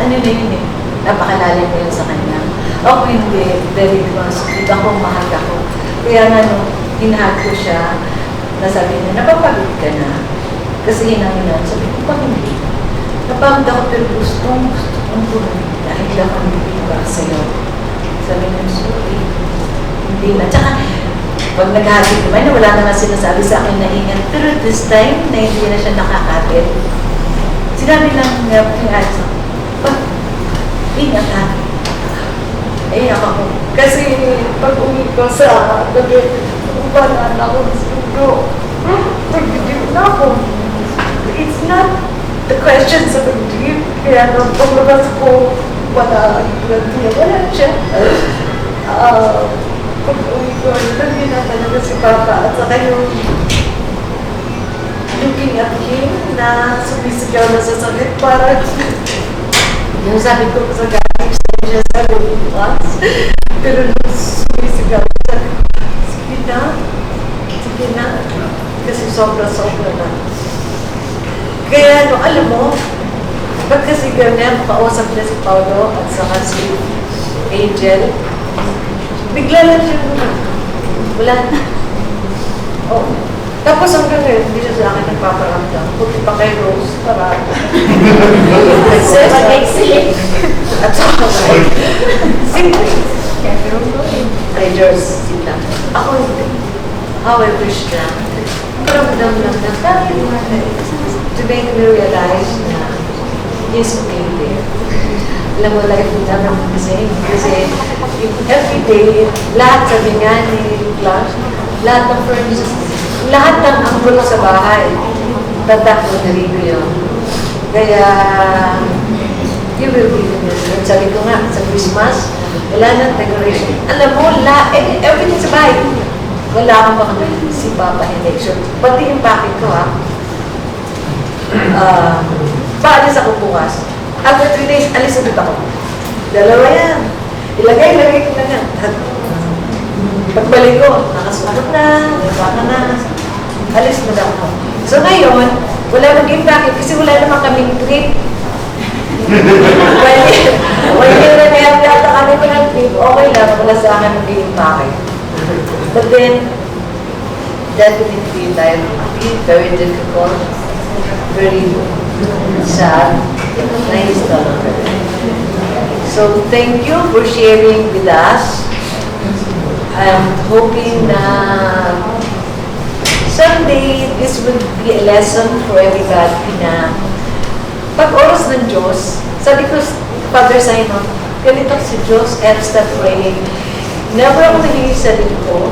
ano na yun eh, napakalalim mo yun sa kanya. Ako hindi, very close. Hindi ako, mahal ako. Kaya nga nung hinahag ko siya, nasabi niya, napapagod ka na. Kasi hinang-hinan, sabi ko, pag hindi. Napagod ako, pero gustong bumalik dahil lang ang hindi para sa'yo. Sabi niya, sorry. Hindi na. Tsaka, pag naghahagit naman, wala naman sinasabi sa akin na ingat. Pero this time, na hindi na siya nakakapit. Sinabi lang nga, yung Alice, ingat ha. Iyak ako. Kasi pag uwi ko sa gabi, ubanan ako ng sundo. Pag-dream na ako. It's not the question sa pag-dream. Kaya nung paglabas ko, wala siya. Pag uwi ko, lagi na talaga si Papa. At saka yung looking at him na sumisigaw na sa sakit para yung sabi ko sa galing siya sa once. Pero nung sumisigaw siya, sige na. Kasi sobra-sobra na. Kaya no, alam mo, pagkasigaw niya, makausap niya si Paulo at saka si Angel, bigla lang siya wala na. Oh. Tapos hanggang ngayon, hindi siya sa akin nagpaparamdam. Puti pa kay Rose, para mag-exit. At saka simple. Kay George, sila. Ako hindi. How I wish na. Paramdam lang na tayo to make me realize na he's okay there. Alam mo, life will never be the same. Kasi every day, lahat sabi nga ni Clark, lahat ng furnaces, lahat ng angulo sa bahay, tatak Roderico yun. Kaya, you will be with us. Sabi ko nga, sa Christmas, wala nang decoration. Alam mo, everything sa bahay. Wala akong baka si Papa hindi. So, pati yung packet ko, ha? Paalis ako bukas. After 3 days, alis ulit ako. Dalawa yan. Ilagay ko na yan. Pagbalik ko, nakasuot na, baka na, alis na lang ako. So ngayon, wala naging packet kasi wala naman kaming trip. One year na kaya yata kami ko ng trip, okay lang, wala sa akin naging packet. But then, definitely, very difficult, very sad, na he's no longer there. So thank you for sharing with us. I'm hoping na someday this will be a lesson for everybody na pag oras ng Diyos, sabi ko, Father Simon, ganito si Diyos, and start praying. Never ako nagiging sa ko.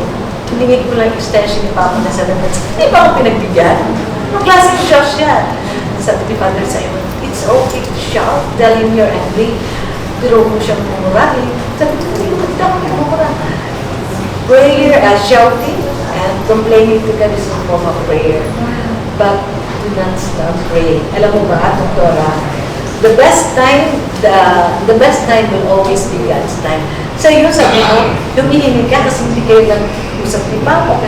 Hiningin ko lang extension ni Papa na 7 months. Hindi ba ako pinagbigyan? Ang klaseng Diyos yan. Sabi ni Father Simon, it's okay to shout, tell him you're angry. Pero mo siyang mumurahin. Sabi ko, hindi mo ako mumura. Prayer, shouting, and complaining to God is a form of prayer. But do not stop praying. Alam mo ba, Doktora, the best time will always be God's time. Sa iyo, sabi mo, humihingi ka kasi hindi kayo lang usap ni Papa.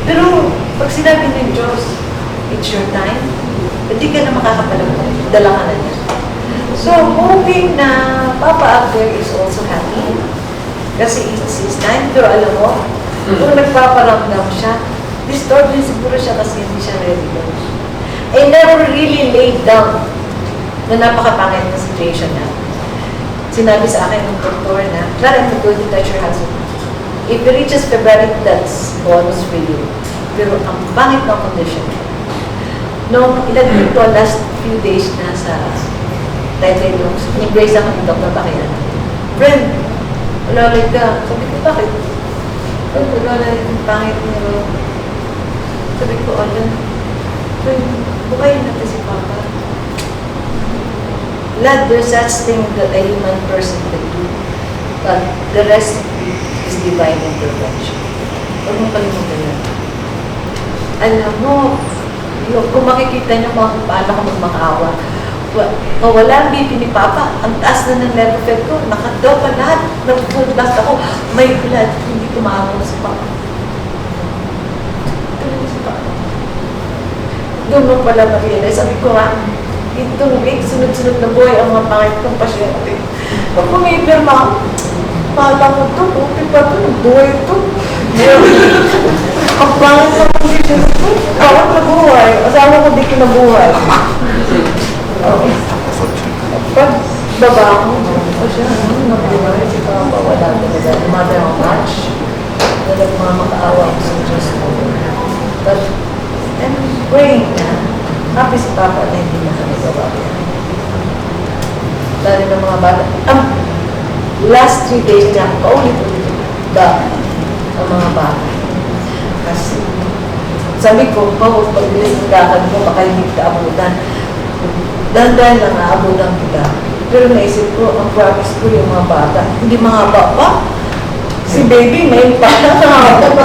Pero pag sinabi ng Diyos, it's your time, hindi ka na makakapalamang, dala ka na niya. So, hoping na Papa up there is also happy. Kasi it's his time. Pero alam mo, kung nagpaparamdam siya, disturbed din siguro siya kasi hindi siya ready. I never really laid down na napakapangit na situation niya. Sinabi sa akin ng doktor na, Clara, I'm going to touch your husband. If it reaches February, that's bonus for you. Pero ang pangit na condition. Nung ilagay ko last few days na sa title rooms, in-embrace ako ng Dr. Bakian. Friend, wala ulit ka. Sabi ko, bakit? Wala ulit yung pangit niyo. Sabi ko, Friend, bukayin natin si Papa. Lad, there's such thing that a human person can do. But the rest is divine intervention. Huwag mong kalimutan yan. Alam mo, kung makikita niyo kung paano ako magmakaawa, wala ang BP ni Papa, ang taas na ng level fed ko, nakadaw pa lahat, nag-full blast ako, may blood, hindi tumawag si Papa. Si Papa. Doon mo pala ma-realize, sabi ko nga, itong week, sunod-sunod na buhay ang mga pangit kong pasyente. Pag pumipirma, Kala ko to, puti pa to, buhay to. Ang pangit sa condition ko. Bakit nabuhay? Asawa ko di ko nabuhay. Pag baba ko, o siya, nabuhay, si Papa, wala talaga. Mother of much. Na nagmamakaawa ko sa Diyos ko. But, I'm praying na happy si Papa na hindi na kami gawa. Dahil ng mga bata. Last 3 days niya, paulit-ulit ang mga bata. Kasi, sabi ko, huwag pag-bilis ng lakad mo, baka hindi kita abutan. Dandan lang aabutan kita. Pero naisip ko, ang promise ko yung mga bata, hindi mga baba. Si baby, may pa. Antay ko.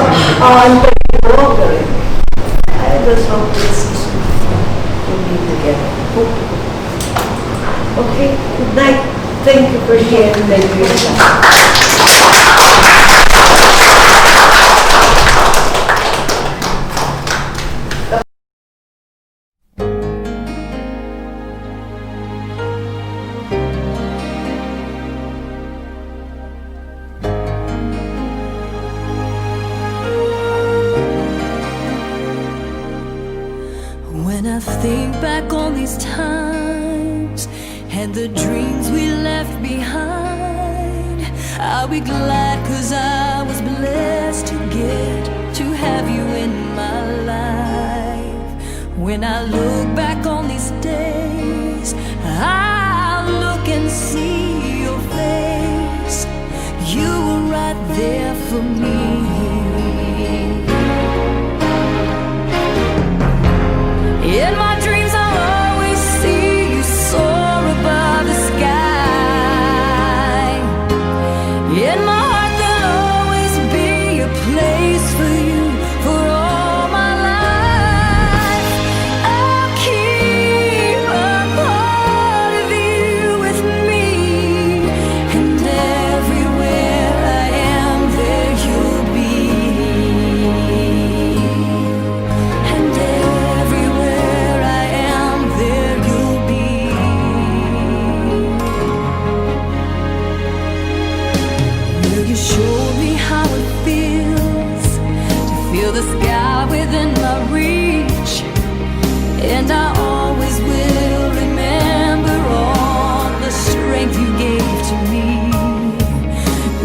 I just hope this will be together. Okay, good night. Thank you for sharing the news. When I think back on these times and the dreams we left behind, I'll be glad 'cause I was blessed to get to have you in my life. When I look back on these days, I'll look and see your face. You were right there for me. In my dreams I'll always see you soar above the sky. In my heart there'll always be a place for you for all my life. I'll keep a part of you with me, and everywhere I am there you'll be. And everywhere I am there you'll be. Will you show me how it feels to feel the sky within my reach? And I always will remember all the strength you gave to me.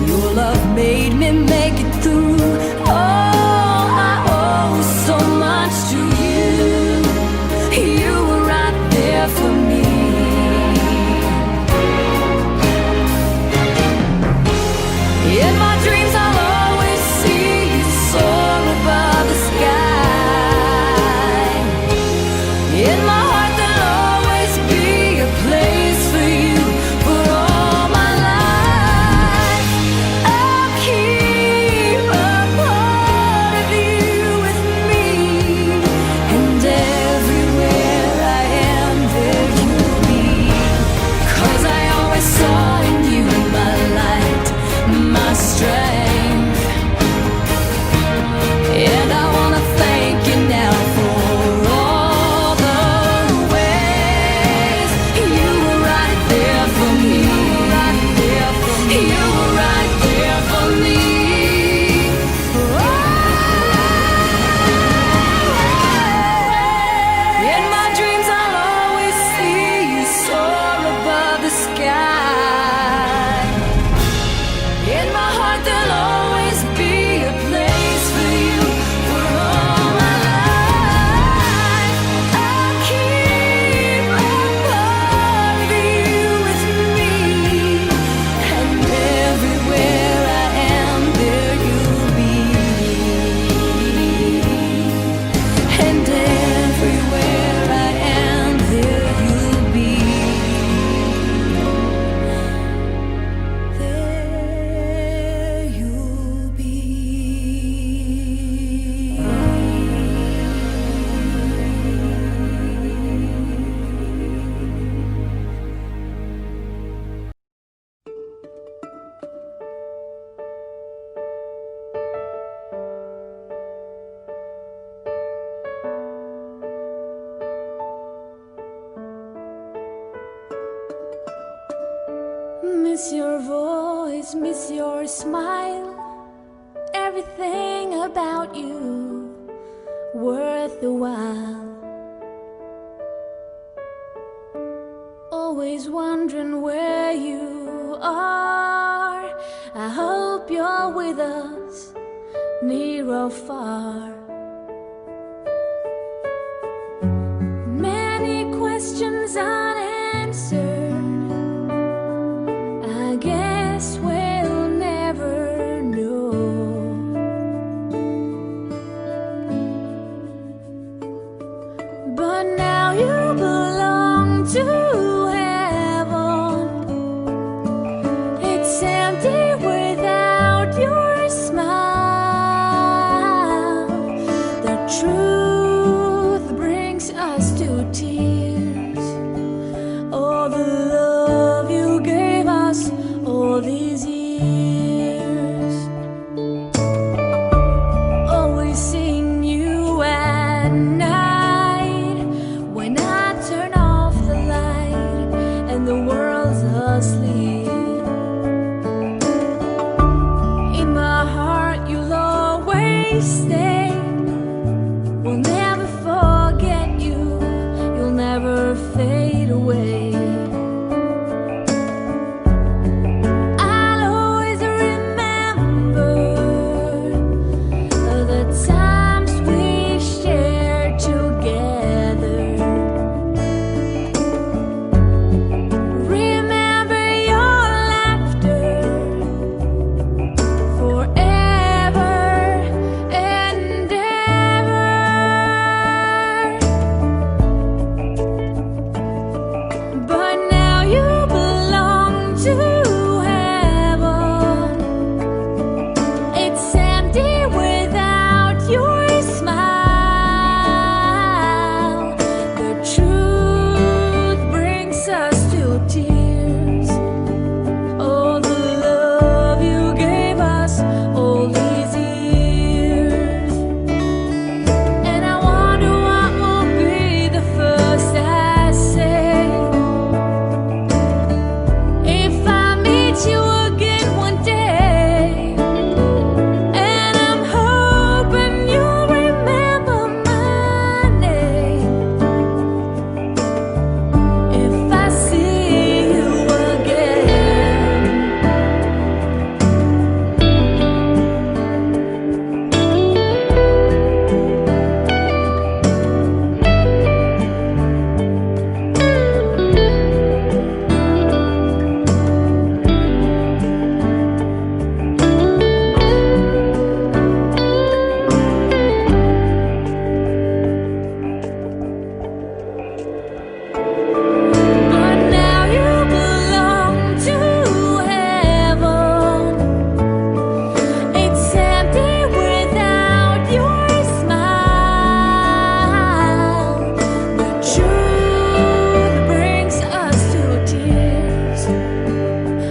Your love made me make it through. Oh, I owe so much to you. You were right there for me. In my dreams I'll always see you soar above the sky. In my heart there'll always be a place for you for all my life. I'll keep a part of you with me, and everywhere I am there you'll be. 'Cause I always saw in you my light, my strength. And I wanna thank you now for all the ways you were right there for me. You were right there for me. In my dreams I'll always see you soar above the sky. In my heart there'll always be a place for you for all my life. I'll keep a part of you with me, and everywhere I am there you'll be. And everywhere I am there you'll be. There you'll be. Miss your voice. always miss your smile. Everything about you worth the while. Always wondering where you are. I hope you're with us, near or far. Many questions unanswered. I guess we'll never know. But now you belong to heaven. It's empty without your smile. The truth brings us to tears. All the love you gave us all these years. Always seeing you at night, when I turn off the light and the world's asleep. In my heart you'll always stay. We'll never forget you. You'll never fade away. I'll always remember the times we shared together. Remember your laughter forever and ever. But now you belong to heaven. It's empty without your smile. The truth brings us to tears. All the love you gave us all these years. And I wonder what will be the first I say. If I meet you again one day, and I'm hoping you'll remember my name. If I see you again. But now you belong to heaven. It's empty without your smile. The truth brings us to tears.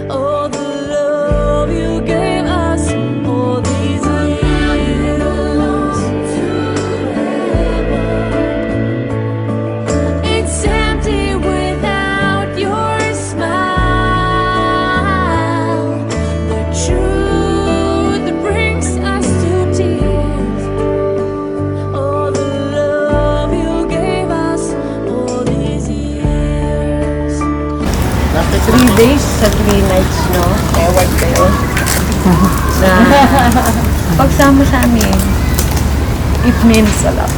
All the love you gave us all these years. It's empty without your smile. The truth brings us to tears. All the love you gave us all these years. After 3 days sa 3 nights, no? Ewan kayo. Na pagsama sa amin, it means a lot.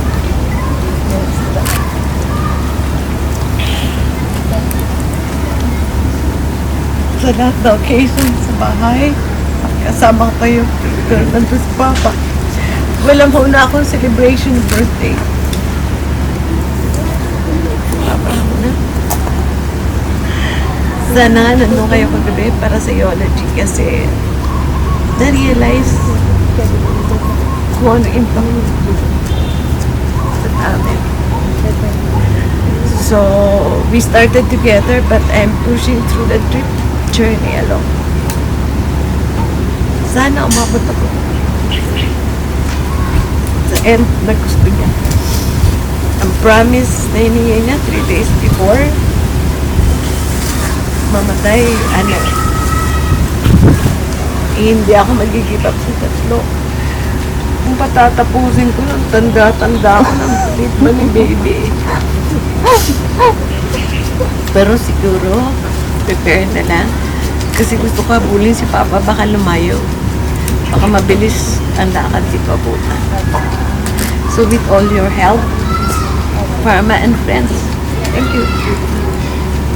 Means a lot. Sa lahat na occasion sa bahay, kasama kayo, pero nandun si Papa. Walang muna akong celebration ng birthday. Papa muna. Sana nandun kayo kagabi para sa eulogy kasi na-realize kung ano impact sa amin. So, we started together but I'm pushing through the journey alone. Sana umabot ako sa end na gusto niya. Ang promise na hinihingi niya 3 days before mamatay, hindi ako mag-give up sa tatlo. Kung patatapusin ko ng tanda-tanda ko ng kulit ba ni baby. Pero siguro, prepare na lang. Kasi gusto ko habulin si Papa, baka lumayo. Baka mabilis ang lakad si Paputan. So with all your help, Parma and friends, thank you.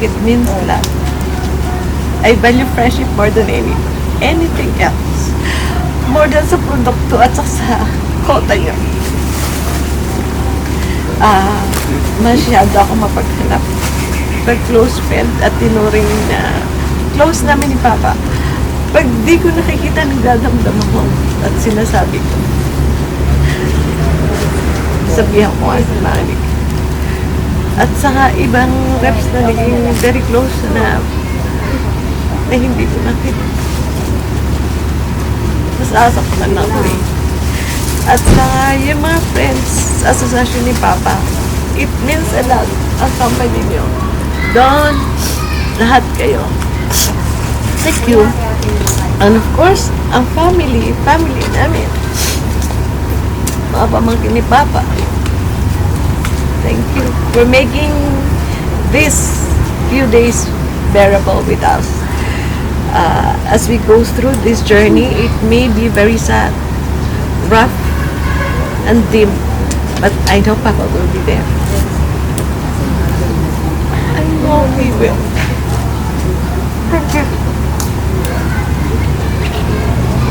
It means a lot. I value friendship more than anything else. More than sa produkto at sa kota niyo. Masyado ako mapaghanap. Pag close friend at tinuring na close namin ni Papa. Pag di ko nakikita, nagdadamdam ako at sinasabi ko. Sabihan ko nga sa manik. At saka ibang reps na naging very close na hindi ko nakita. Mas asak ko lang ako eh. At saka yung mga friends, asosasyon ni Papa, it means a lot ang company niyo. Doon, lahat kayo. Thank you. And of course, ang family namin. Mga pamangkin ni Papa. Thank you for making this few days bearable with us. As we go through this journey, it may be very sad, rough, and dim, but I know Papa will be there. I know he will. Thank you.